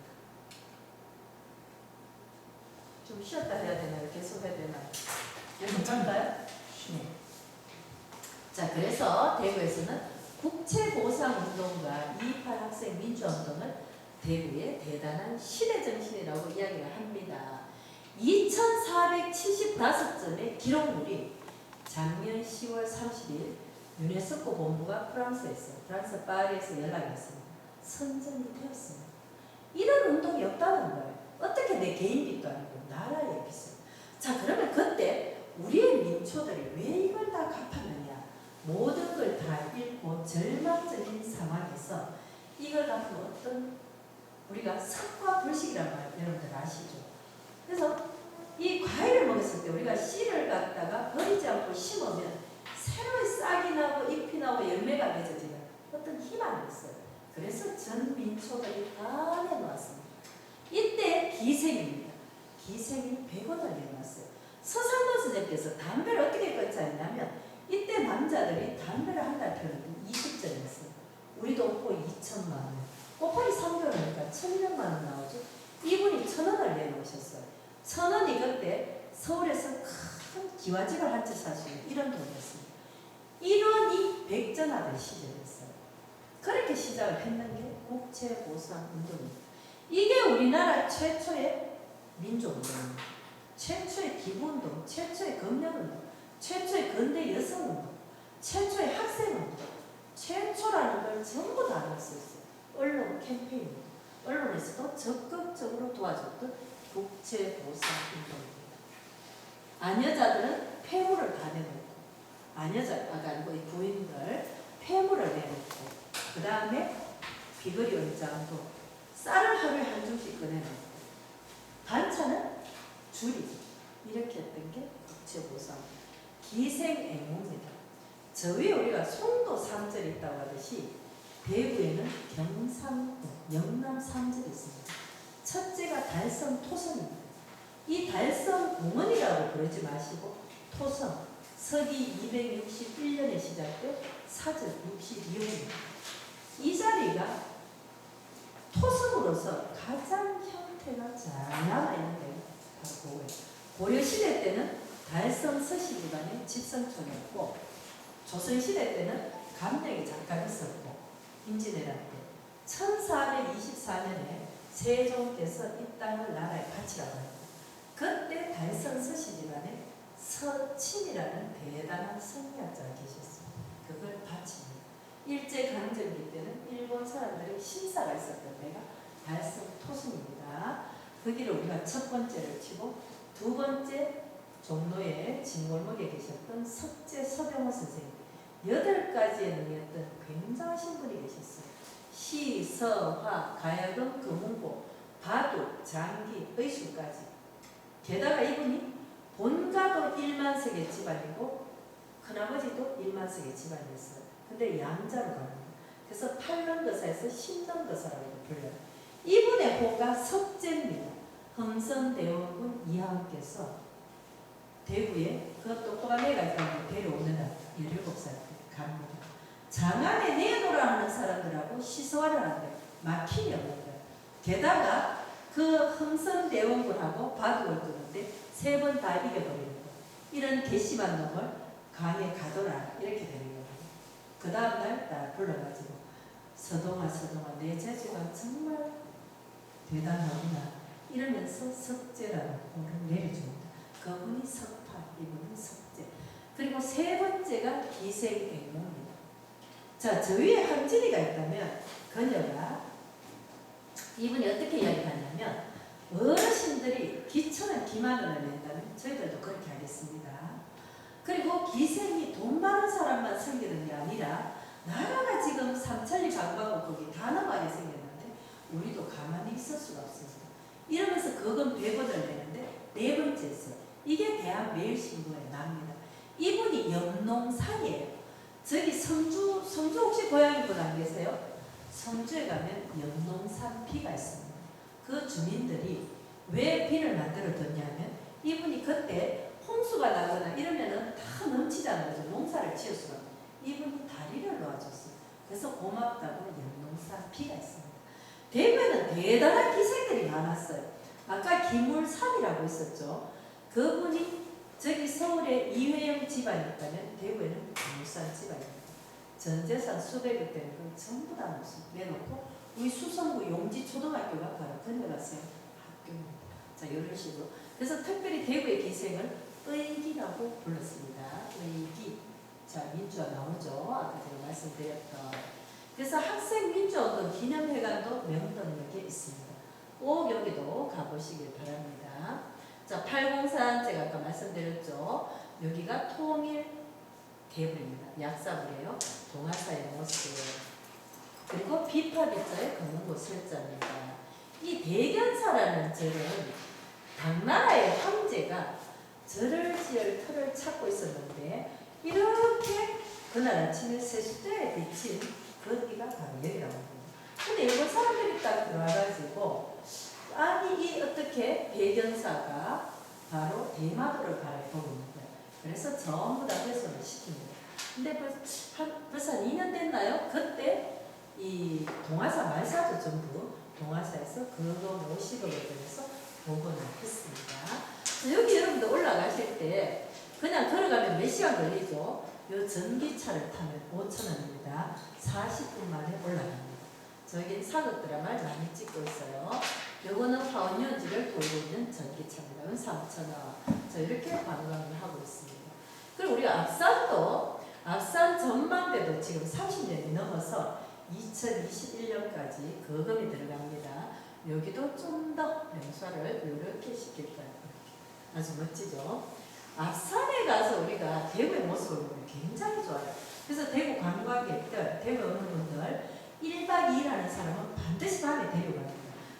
좀 쉬었다 해야 되나요? 계속 해야 되나요? 계속 할까요? 네. 자, 그래서 대구에서는 국채보상운동과 228 학생 민주화운동을 대구의 대단한 시대정신이라고 이야기를 합니다. 2,475점의 기록물이 작년 10월 30일 유네스코 본부가 프랑스 파리에서 연락이 왔습니다. 선정이 되었습니다. 이런 운동이 없다는 거예요. 어떻게 내 개인 빚도 아니고 나라의 빚을. 자, 그러면 그때 우리의 민초들이 왜 이걸 다 갚았느냐. 모든 걸 다 잃고 절망적인 상황에서 이걸 갖고 어떤 우리가 석화불식이란 말 여러분들 아시죠? 그래서 이 과일을 먹었을 때 우리가 씨를 갖다가 버리지 않고 심으면 새로이 싹이 나고 잎이 나고 열매가 맺어지는 어떤 희망이 있어요. 그래서 전 민초들이 다 내놓았습니다. 이때 기생입니다. 기생이 100원을 내놨어요. 서상도 선생님께서 담배를 어떻게 끊자했냐면 이때 남자들이 담배를 한 달 피우는데 20전이었어요. 우리 동포 2,000만 원. 꼬파리 3개월 하니까 1,200만 원 나오죠. 이분이 1,000원을 내놓으셨어요. 1,000원이 그때 서울에서 큰 기와집을 한 채 살 수 있는 이런 돈이었습니다. 1원이 백전화될 시절이었어요. 그렇게 시작을 했는 게 국채보상운동입니다. 이게 우리나라 최초의 민족운동입니다. 최초의 기부운동, 최초의 검역운동, 최초의 근대 여성운동, 최초의 학생운동, 최초라는 걸 전부 다 알 수 있어요. 언론 캠페인입니다. 언론에서도 적극적으로 도와줬던 국채보상운동입니다. 아녀자들은 폐물을 다 내놓고, 아녀자가 아니고 이 부인들 폐물을 내놓고, 그 다음에 비거리 원장도 쌀을 하루에 한 줌씩 꺼내놓고, 반찬은 줄이 이렇게 했던 게 국채보상. 기생애모입니다. 저 위에 우리가 송도 3절이 있다고 하듯이 대구에는 영남 3절이 있습니다. 첫째가 달성 토성입니다. 이 달성 공원이라고 부르지 마시고 토성, 서기 261년에 시작된 사절 62호입니다. 이 자리가 토성으로서 가장 형태가 잘 남아있는 데가 바로 그거예요. 고려시대 때는 달성 서씨 집안의 집성촌이었고 조선시대 때는 감령의 작가가 있었고 임진왜란 때 1424년에 세종께서 이 땅을 나라에 바치라고 합니다. 그때 달성 서씨 집안에 서친이라는 대단한 성리학자가 계셨어요. 그걸 바칩니다. 일제강점기 때는 일본 사람들의 심사가 있었던 데가 달성 토승입니다. 거기를 우리가 첫 번째를 치고 두 번째 종로의 진골목에 계셨던 석재 서병호 선생님 8가지의 능이었던 굉장하신 분이 계셨어요. 시, 서, 화, 가야금, 금운고, 바둑, 장기, 의술까지. 게다가 이분이 본가도 1만석의 집안이고 큰아버지도 1만석의 집안이었어요. 근데 양자로 갑니다. 그래서 8능거사에서 10능거사라고 불려요. 이분의 호가 석재입니다. 흥선대원군 이하은께서 대구에 그 똑똑한 애가 데려오는 날 17살 때 갑니다. 장안에 내놓으라 하는 사람들하고 시소하려 하는데 막힘이 없는 거예요. 게다가 그 흥선대원군하고 바둑을 두는데 3번 다 이겨버리는 거예요. 이런 괘씸한 놈을 강에 가둬라 이렇게 되는 거예요. 그 다음날 날 불러가지고 서동아 내 재주가 정말 대단하구나 이러면서 석재라는 호를 내려줍니다. 그분이 석파, 이분은 석재. 그리고 세 번째가 기생행모입니다. 자, 저 위에 한진이가 있다면 그녀가 이분이 어떻게 이야기하냐면 어르신들이 기천한 기만원을 낸다면 저희들도 그렇게 하겠습니다. 그리고 기생이 돈 많은 사람만 생기는 게 아니라 나라가 지금 삼천리 강방옥국이 단엄하게 생겼는데 우리도 가만히 있을 수가 없습니다. 이러면서 그건 100원을 내는데 네 번째였어요. 이게 대한매일신문에 납니다. 이분이 염농산이에요. 저기 성주 혹시 고향인 분 안 계세요? 성주에 가면 염농산 비가 있습니다. 그 주민들이 왜 비를 만들어 뒀냐면 이분이 그때 홍수가 나거나 이러면은 다 넘치잖아요. 그래서 농사를 지을 수가 없어요. 이분이 다리를 놓아줬어요. 그래서 고맙다고 염농산 비가 있습니다. 대구에는 대단한 기생들이 많았어요. 아까 기물삼이라고 있었죠. 그분이 저기 서울에 이회영 집안이 있다면 대구에는 기물삼 집안입니다. 전 재산 수백억 되는 걸 전부 다 내놓고 우리 수성구 용지초등학교가 바로 그녀가 세운 학교입니다. 자, 이런 식으로. 그래서 특별히 대구의 기생을 의기라고 불렀습니다. 의기. 자, 민주화 나오죠. 아까 제가 말씀드렸던. 그래서 학생 민주운동 기념회관도 명동역에 있습니다. 꼭 여기도 가보시길 바랍니다. 자, 803 제가 아까 말씀드렸죠. 여기가 통일 대불입니다. 약사불이에요. 동아사의 모습. 그리고 비파비자의 금은고 설자입니다. 이 대견사라는 절은 당나라의 황제가 절을 지을 터를 찾고 있었는데 이렇게 그날 아침에 세숫대에 비친 거기가 바로 여기라고 합니다. 근데 일본 사람들이 딱 들어와가지고 아니 이 어떻게 대견사가 바로 대마도를 바라보고 있는 거예요. 그래서 전부 다 훼손을 시킵니다. 근데 벌써 한 2년 됐나요? 그때 이 동아사 말사도 전부 동아사에서 그거 50억을 들여서 복원을 했습니다. 여기 여러분들 올라가실 때 그냥 걸어가면 몇 시간 걸리죠? 요 전기차를 타면 5,000원입니다. 40분 만에 올라갑니다. 저에겐 사극 드라마를 많이 찍고 있어요. 요거는 화원유원지를 돌고 있는 전기차입니다. 이건 3,000원. 저 이렇게 관광을 하고 있습니다. 그리고 우리 앞산 전망대도 지금 30년이 넘어서 2021년까지 거금이 들어갑니다. 여기도 좀 더 명소를 이렇게 시킬 거예요. 아주 멋지죠? 앞산에 가서 우리가 대구의 모습을 보면 굉장히 좋아요. 그래서 대구 관광객들, 대구 오는 분들 1박 2일 하는 사람은 반드시 밤에 데려갑니다.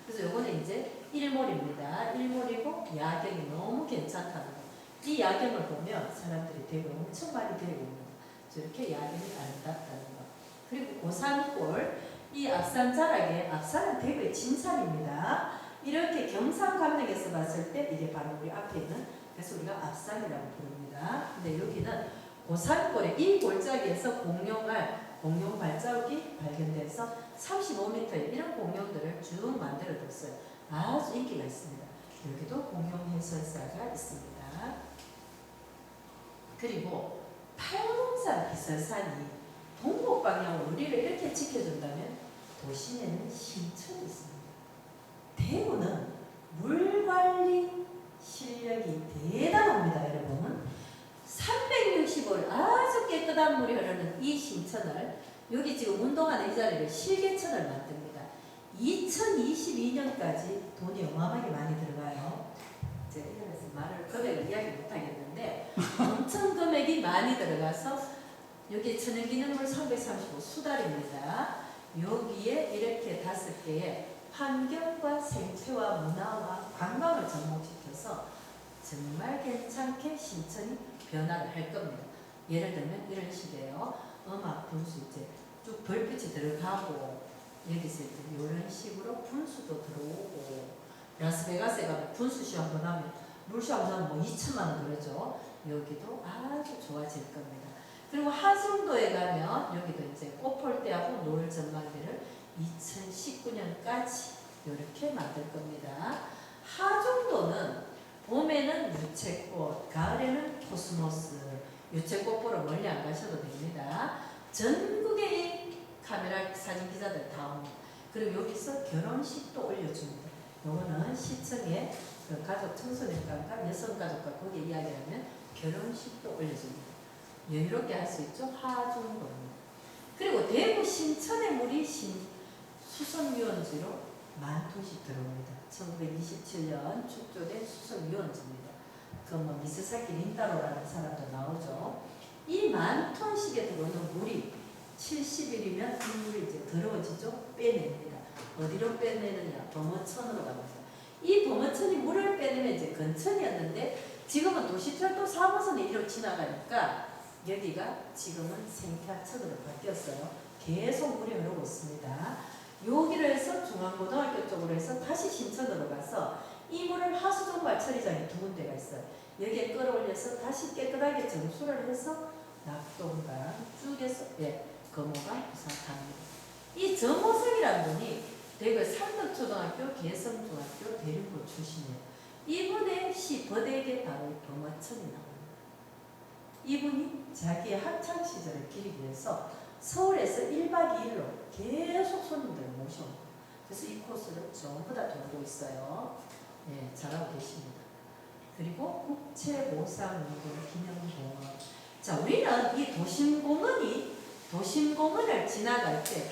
그래서 요거는 이제 일몰입니다. 일몰이고 야경이 너무 괜찮다는 거. 이 야경을 보면 사람들이 대구에 엄청 많이 데려옵니다. 저렇게 야경이 아름답다는 거. 그리고 고산골, 이 앞산 자락에, 앞산은 대구의 진산입니다. 이렇게 경상감령에서 봤을 때 이게 바로 우리 앞에 있는, 그래서 우리가 앞산이라고 부릅니다. 근데 여기는 고산골의 이 골짜기에서 공룡 발자국이 발견돼서 35m의 이런 공룡들을 쭉 만들어뒀어요. 아주 인기가 있습니다. 여기도 공용 해설사가 있습니다. 그리고 팔공산 비설산이 동북 방향으로 우리를 이렇게 지켜준다면 도심에는 신천이 있습니다. 대구는 물 관리 실력이 대단합니다, 여러분. 360올 아주 깨끗한 물이 흐르는 이 신천을 여기 지금 운동하는 이 자리를 실개천을 만듭니다. 2022년까지 돈이 어마어마하게 많이 들어가요. 제가 이래서 말을 금액을 이야기 못하겠는데 엄청 금액이 많이 들어가서 여기 천연기념물 335 수달입니다. 여기에 이렇게 5개의 환경과 생태와 문화와 관광을 접목시켜서 정말 괜찮게 신천이 변화를 할 겁니다. 예를 들면 이런 식이에요. 음악 분수 이제 쭉 별빛이 들어가고 여기서 이제 이런 식으로 분수도 들어오고 라스베가스에 가면 분수쇼 한번 하면 물쇼 한번 하면 뭐 2천만 원 그러죠. 여기도 아주 좋아질 겁니다. 그리고 하성도에 가면 여기도 이제 꽃볼 때하고 노을 전망대를 2019년까지 이렇게 만들 겁니다. 하중도는 봄에는 유채꽃, 가을에는 코스모스, 유채꽃 보러 멀리 안 가셔도 됩니다. 전국의 카메라 사진 기자들 다 옵니다. 그리고 여기서 결혼식도 올려줍니다. 요거는 시청에 그 가족 청소년과가 여성가족과 거기에 이야기하면 결혼식도 올려줍니다. 여유롭게 할 수 있죠. 하중도입니다. 그리고 대구 신천의 물이 수성유원지로 10,000톤씩 들어옵니다. 1927년 축조된 수성유원지입니다. 그 뭐 미스사키 린타로라는 사람도 나오죠. 이 10,000톤씩에 들어오는 물이 70일이면 이 물이 이제 더러워지죠. 빼냅니다. 어디로 빼내느냐? 범어천으로 갑니다. 이 범어천이 물을 빼내면 이제 근천이었는데 지금은 도시철도 4호선이 이리로 지나가니까 여기가 지금은 생태하천으로 바뀌었어요. 계속 물이 흐르고 있습니다. 여기를 해서 중앙고등학교 쪽으로 해서 다시 신천으로 가서 이 물을 하수종발 처리장이 2군데가 있어요. 여기에 끌어올려서 다시 깨끗하게 정수를 해서 낙동강 쭉에서 금호강 부산합니다. 이 정호성이라는 분이 대구 삼덕초등학교, 개성중학교, 대림고 출신이에요. 이분의 시 버대에게 바로 범어천이 나옵니다. 이분이 자기의 학창 시절을 기리기 위해서 서울에서 1박 2일로 계속 손님들을 모셔옵니다. 그래서 이 코스를 전부 다 돌고 있어요. 네, 잘하고 계십니다. 그리고 국채보상운동 기념공원. 자, 우리는 이 도심공원을 지나갈 때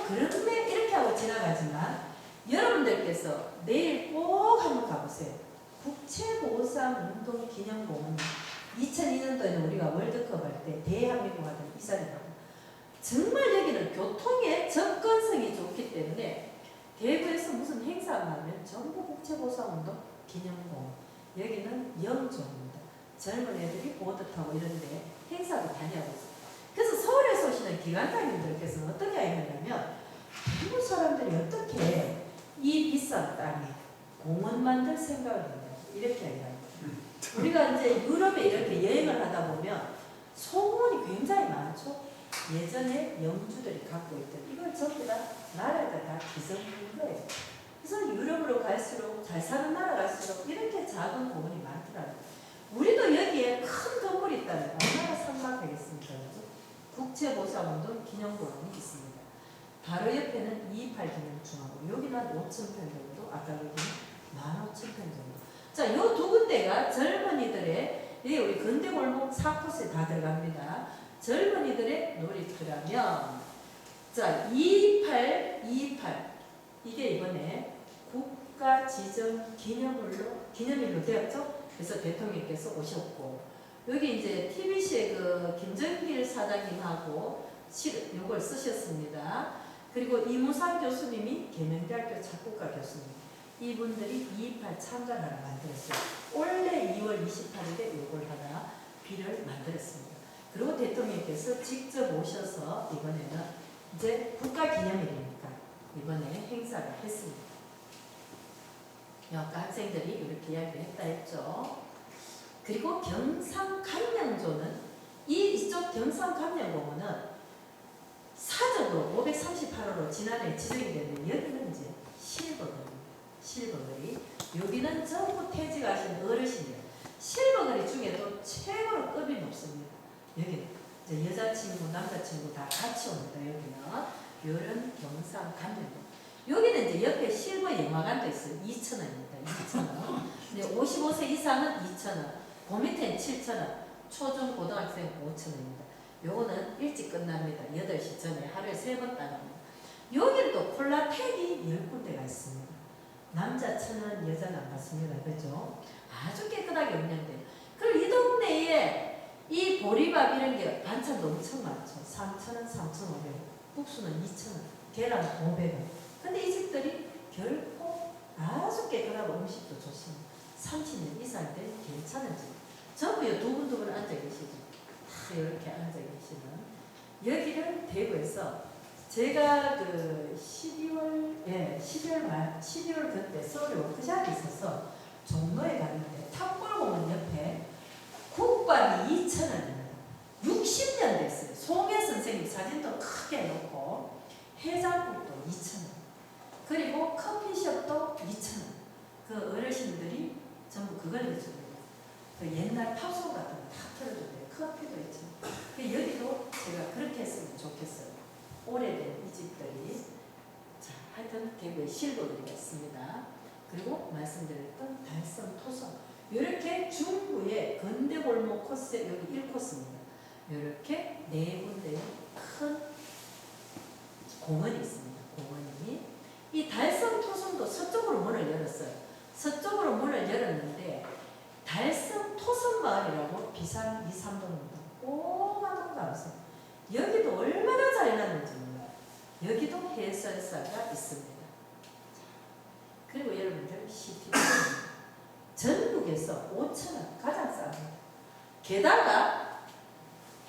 그렇네 이렇게 하고 지나가지만 여러분들께서 내일 꼭 한번 가보세요. 국채보상운동 기념공원. 2002년도에는 우리가 월드컵 할 때 대한민국 하던 이 자리라고. 정말 여기는 교통의 접근성이 좋기 때문에 대구에서 무슨 행사가 나면 전부 국채보상운동 기념공원. 여기는 영종입니다. 젊은 애들이 보드 타고 이런데 행사도 다녀오고 있어요. 그래서 서울에서 오시는 기관장님들께서는 어떻게 하냐면 대구 사람들이 어떻게 이 비싼 땅에 공원 만들 생각을 했냐 이렇게 얘기합니다. 우리가 이제 유럽에 이렇게 여행을 하다 보면 소문이 굉장히 많죠. 예전에 영주들이 갖고 있던 이걸 전부 다 나라가 다 기성인 거예요. 그래서 유럽으로 갈수록 잘 사는 나라 갈수록 이렇게 작은 공원이 많더라고요. 우리도 여기에 큰 건물이 있다면 얼마나 삭막하겠습니까? 국채보상운동 기념공원이 있습니다. 바로 옆에는 228 기념중앙고 여기는 5,000평 정도, 아까 여기는 15,000평 정도. 자, 요 2군데가 젊은이들의 우리 근대골목 4코스에 다 들어갑니다. 젊은이들의 놀이터라면 자 228 이게 이번에 국가 지정 기념일로 되었죠. 그래서 대통령께서 오셨고 여기 이제 TBC의 그 김정길 사장님하고 이걸 쓰셨습니다. 그리고 이무상 교수님이 계명대학교 작곡가 교수님 이분들이 228 참가를 하나 만들었어요. 올해 2월 28일에 이걸 하나 비를 만들었습니다. 그리고 대통령께서 직접 오셔서 이번에는 이제 국가기념일이니까 이번에 행사를 했습니다. 아까 학생들이 이렇게 이야기했다 했죠. 그리고 경상감량조는 이쪽 경상감량공원은 사적으로 538호로 지난해 지정이 됐는데 여기는 이제 실거든요. 실버거리. 여기는 전부 퇴직하신 어르신이에요. 실버거리 중에도 최고로 급이 높습니다. 여기 이제 여자친구, 남자친구 다 같이 옵니다. 여기는 이런 경상 감정도. 여기는 이제 옆에 실버 영화관도 있어요. 2,000원입니다. 2,000원. 근데 55세 이상은 2,000원. 그 밑에는 7,000원. 초중 고등학생 5,000원입니다. 요거는 일찍 끝납니다. 8시 전에 하루에 3번 따릅니다. 여기는 또 콜라텍이 10군데가 있습니다. 남자 1,000원, 여자는 안 받습니다. 그죠? 아주 깨끗하게 운영돼요. 그리고 이 동네에 이 보리밥 이런 게 반찬도 엄청 많죠. 3,000원, 3,500원. 국수는 2,000원, 계란 500원. 근데 이 집들이 결코 아주 깨끗하고 음식도 좋습니다. 30년 이상 된 괜찮은 집. 전부 두분두분 앉아 계시죠. 다 이렇게 앉아 계시는. 여기를 대구에서 제가 그 12월 그때 서울에 워크숍이 있어서 종로에 갔는데 탑골공원 옆에 국밥이 2,000원입니다. 60년 됐어요. 송혜 선생님 사진도 크게 놓고 해장국도 2,000원. 그리고 커피숍도 2,000원. 그 어르신들이 전부 그걸 해줍니다. 그 옛날 팝송 같은 거 다 틀어준대요. 커피도 2,000원. 여기도 제가 그렇게 했으면 좋겠어요. 오래된 이 집들이. 자, 하여튼 대구에 실버거리가 있습니다. 그리고 말씀드렸던 달성 토성. 이렇게 중구의 건대골목 코스, 여기 1코스입니다. 이렇게 4군데의 큰 공원이 있습니다. 공원이. 이 달성 토성도 서쪽으로 문을 열었어요. 서쪽으로 문을 열었는데 달성 토성마을이라고 비산 2, 3동입니다. 꼬마동 가서 여기도 얼마나 잘 해놨는지 몰라요. 여기도 해설사가 있습니다. 그리고 여러분들 시티 전국에서 5,000원 가장 쌉니다. 게다가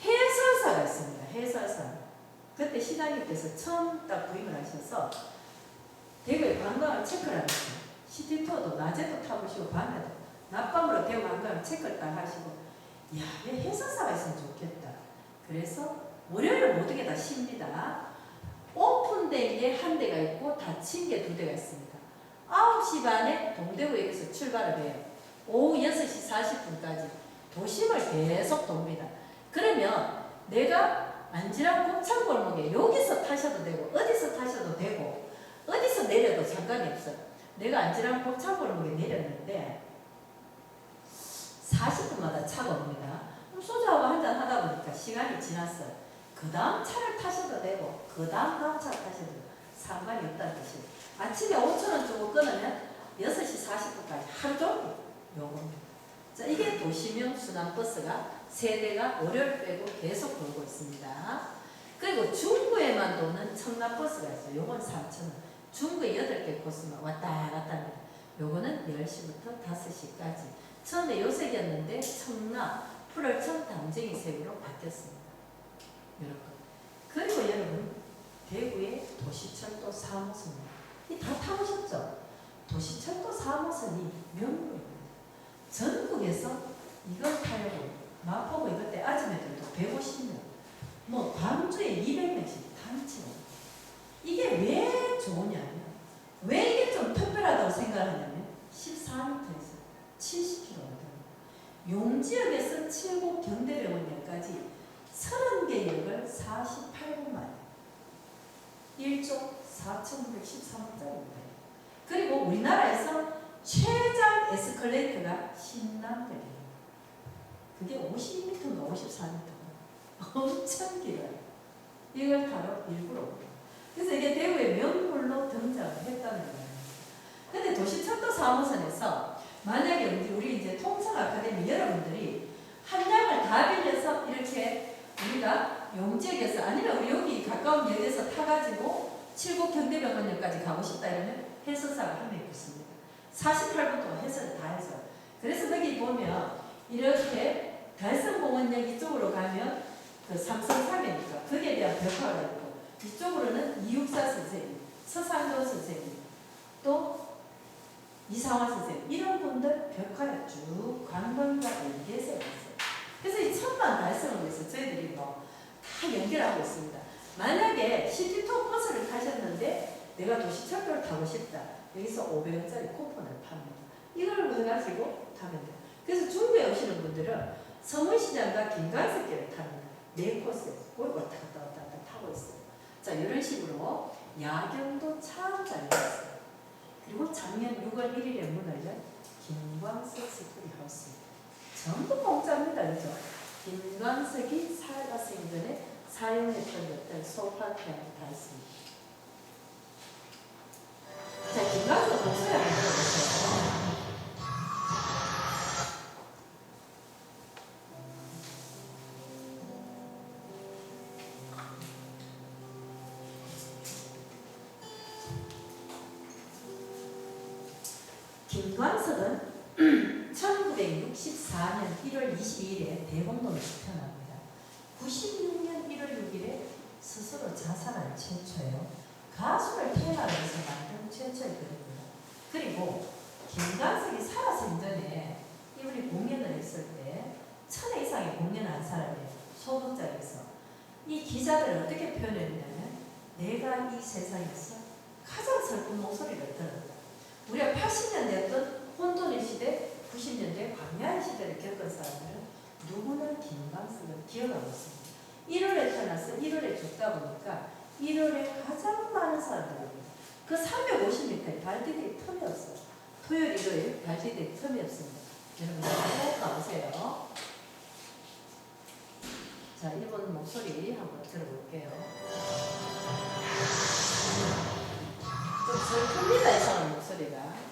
해설사가 있습니다. 해설사. 그때 시장님께서 처음 딱 구입을 하셔서 대구에 관광을 체크를 하셨어요. 시티투어도 낮에도 타보시고 밤에도 낮밤으로 대구 관광을 체크를 딱 하시고 이야, 왜 해설사가 있으면 좋겠다. 그래서 월요일은 모든 게 다 쉽니다. 오픈된 게 한 대가 있고 닫힌 게 2대가 있습니다. 9시 반에 동대구역에서 출발을 해요. 오후 6시 40분까지 도심을 계속 돕니다. 그러면 내가 안지랑 곱창골목에 여기서 타셔도 되고 어디서 타셔도 되고 어디서 내려도 상관이 없어요. 내가 안지랑 곱창골목에 내렸는데 40분마다 차가 옵니다. 그럼 소주하고 한잔 하다 보니까 시간이 지났어요. 그 다음 차를 타셔도 되고 그 다음 차를 타셔도 되고 상관이 없다는 뜻이에요. 아침에 5,000원 주고 끊으면 6시 40분까지 하루 종일 요겁니다. 자, 이게 도시명 순환버스가 3대가 월요일 빼고 계속 돌고 있습니다. 그리고 중구에만 도는 청라버스가 있어요. 요건 3,000원. 중구에 8개 코스만 왔다 갔다 합니다. 요거는 10시부터 5시까지. 처음에 요색이었는데 청라, 풀월청, 담쟁이 색으로 바뀌었습니다. 이렇게. 그리고 여러분 대구의 도시철도 4호선입니다. 이 다 타보셨죠? 도시철도 4호선이 명물입니다. 전국에서 이걸 타려고 마포구 이것때 아줌마들도 150명, 뭐 광주에 200명씩 단체로. 이게 왜 좋으냐면 왜 이게 좀 특별하다고 생각하냐면 14m에서 70km 용지역에서 칠곡 경대병원역까지 30개 역을 48분 만에 1조 4,913원짜리입니다. 그리고 우리나라에서 최장 에스컬레이터가 신남역입니다. 그게 52m인가 54m인가 엄청 길어요. 이걸 타러 일부러 옵니다. 그래서 이게 대구의 명물로 등장을 했다는 거예요. 근데 도시철도 4호선에서 만약에 우리 이제 통상 아카데미 여러분들이 한 장을 다 빌려서 이렇게 우리가 용지역에서 아니면 우리 여기 가까운 역에서 타가지고 칠곡 경대병원역까지 가고 싶다 이러면 해설사가 한 명 있습니다. 48분 동안 해설을 다 해서. 그래서 여기 보면 이렇게 달성공원역 이쪽으로 가면 그 삼성사계니까 거기에 대한 벽화가 있고 이쪽으로는 이육사 선생님, 서상도 선생님, 또 이상화 선생님 이런 분들 벽화를 쭉 관광과 연계해서 있어요. 그래서 이 천만 달성을 위해서 저희들이 뭐 다 연결하고 있습니다. 만약에 시티투어 버스를 타셨는데 내가 도시철도를 타고 싶다. 여기서 500원짜리 쿠폰을 팝니다. 이걸 해가지고 타면 돼요. 그래서 중부에 오시는 분들은 서문시장과 김간석길을 탑니다. 네 코스 그걸 왔다 갔다 타고 있어요. 자, 이런 식으로 야경도 참 잘 나왔어요. 그리고 작년 6월 1일에 문을 연 김광석 스토리 하우스. 전부 공짜입니다. 그죠? 김광석이 살았을 전에 사용했던 어떤 소파 피아노 다 있습니다. 자, 김광석 목소리 한번 들어보세요. 김광석은 1964년 1월 22일에 대공동에서 태어납니다. 96년 1월 6일에 스스로 자살한 최초예요. 가수를 태어나면서 만든 최초의 그룹입니다. 그리고 김광석이 살았을 전에 우리 공연을 했을 때 1000회 이상의 공연한 사람이에요. 소극장에서. 이 기자들을 어떻게 표현했냐면 내가 이 세상에서 가장 슬픈 목소리를 들었다. 우리가 80년대였던 혼돈의 시대, 90년대 광야의 시대를 겪은 사람들은 누구나 김광석을 기억하고 있습니다. 1월에 태어나서 1월에 죽다 보니까 1월에 가장 많은 사람들입니다. 그 350m에 발 디딜 틈이 없어요. 토요일, 일요일 발 디딜 틈이 없습니다. 여러분 꼭 가보세요. 자, 이번 목소리 한번 들어볼게요. 좀 슬픕니다, 이 사람 목소리가.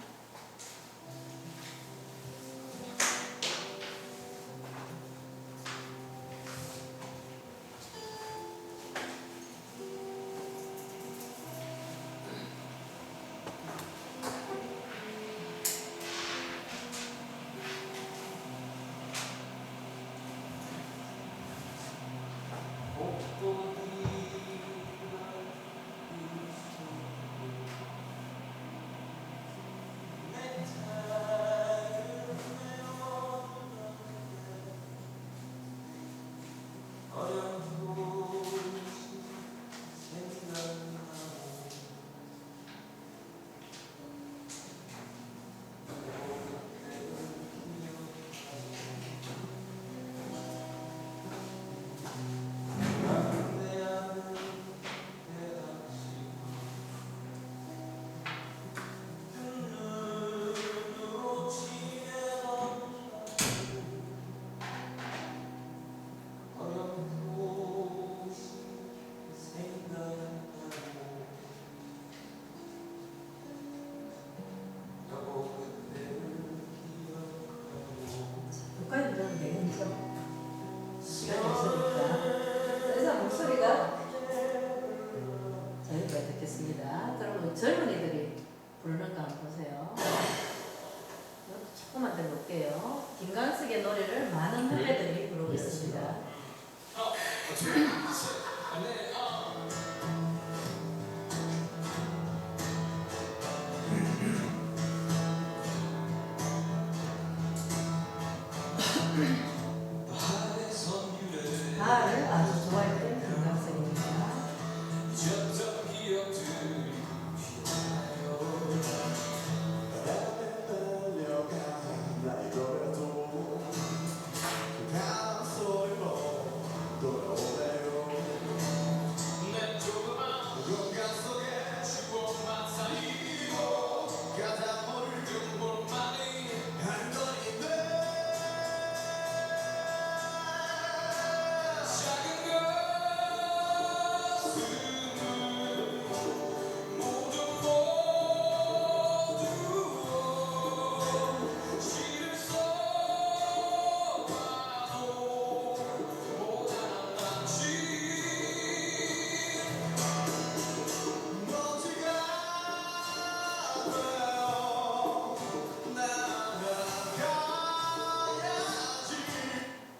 여기까지 들으면 되겠죠? 시간이 없으니까. 그래서 목소리가 자, 여기까지 듣겠습니다. 여러분 젊은이들이 부르는 거 한번 보세요. 조금만 들어볼게요. 김광석의 노래를 많은 후배들이 부르고 있습니다. 바를 아주 좋아했던 김광석입니다.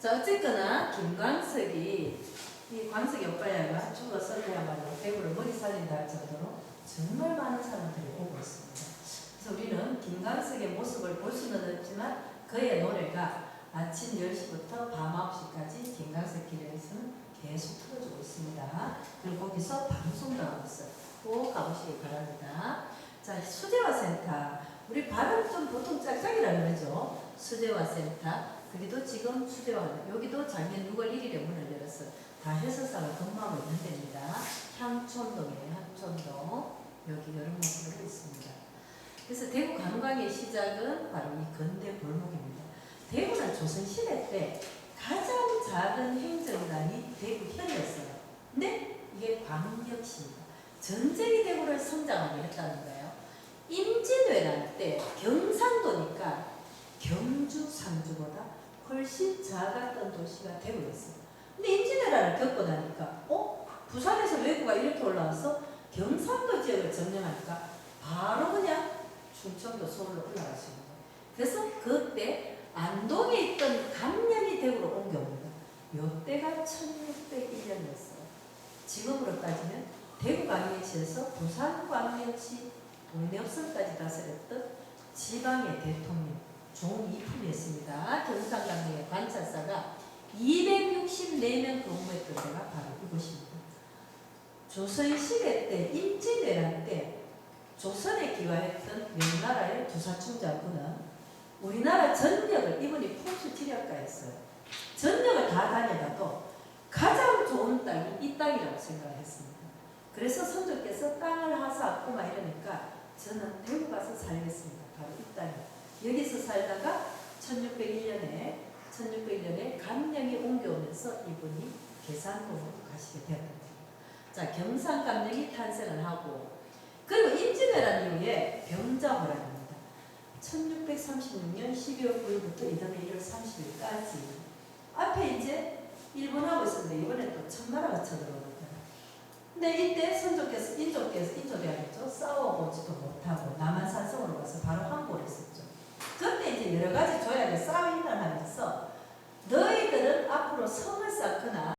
자, 어쨌거나 김광석이 이 광석이 오빠야가 죽어서 그야말로 대구를 머리 살린다 할 정도로 정말 많은 사람들이 오고 있습니다. 그래서 우리는 김광석의 모습을 볼 수는 없지만 그의 노래가 아침 10시부터 밤 9시까지 김광석 길에서는 계속 틀어주고 있습니다. 그리고 거기서 방송도 하고 있어요. 꼭 가보시기 바랍니다. 자, 수재화센터. 우리 발음 좀 보통 짝짝이라 그러죠. 수재화센터. 그래도 지금 수재화, 여기도 작년 6월 1일에 문을 열었어요. 다 해설사가 근무하고 있는 데입니다. 향촌동이에요. 향촌동. 여기 여름 목표로 있습니다. 그래서 대구 관광의 시작은 바로 이 건대 골목입니다. 대구는 조선시대 때 가장 작은 행정단이 대구현이었어요. 근데 이게 광역시입니다. 전쟁이 대구를 성장하게 했다는 거예요. 임진왜란 때 경상도니까 경주, 상주보다 훨씬 작았던 도시가 대구였어요. 근데 임진왜란을 겪고 나니까 부산에서 왜구가 이렇게 올라와서 경상도 지역을 점령하니까 바로 그냥 충청도 서울로 올라가시는 거예요. 그래서 그때 안동에 있던 감령이 대구로 옮겨옵니다. 이때가 1601년이었어요. 지금으로 따지면 대구광역시에서 부산광역시 동래읍선까지 다스렸던 지방의 대통령 종이품이었습니다. 경상강릉의 관찰사가 264명 근무했던 데가 바로 이곳입니다. 조선시대 때 임진왜란 때 조선에 기화했던 명나라의 주사충 장군은 우리나라 전역을, 이분이 풍수지력가였어요. 전역을 다 다녀봐도 가장 좋은 땅이 이 땅이라고 생각을 했습니다. 그래서 선조께서 땅을 하사하고 막 이러니까 저는 대구 가서 살겠습니다. 바로 이 땅에. 여기서 살다가 1601년에 감령이 옮겨오면서 이분이 계산동으로 가시게 되었습니다. 자, 경상감령이 탄생을 하고, 그리고 임진왜란 이후에 병자호란입니다. 1636년 12월 9일부터 이듬해 1월 30일까지 앞에 이제 일본하고 있었는데 이번에 또 청나라가 쳐들어오거든요. 근데 이때 선조께서 인조대학이죠. 싸워보지도 못하고 남한산성으로 가서 바로 항복을 했었죠. 그때 이제 여러 가지 조약에 싸움을 하면서 너희들은 앞으로 성을 쌓거나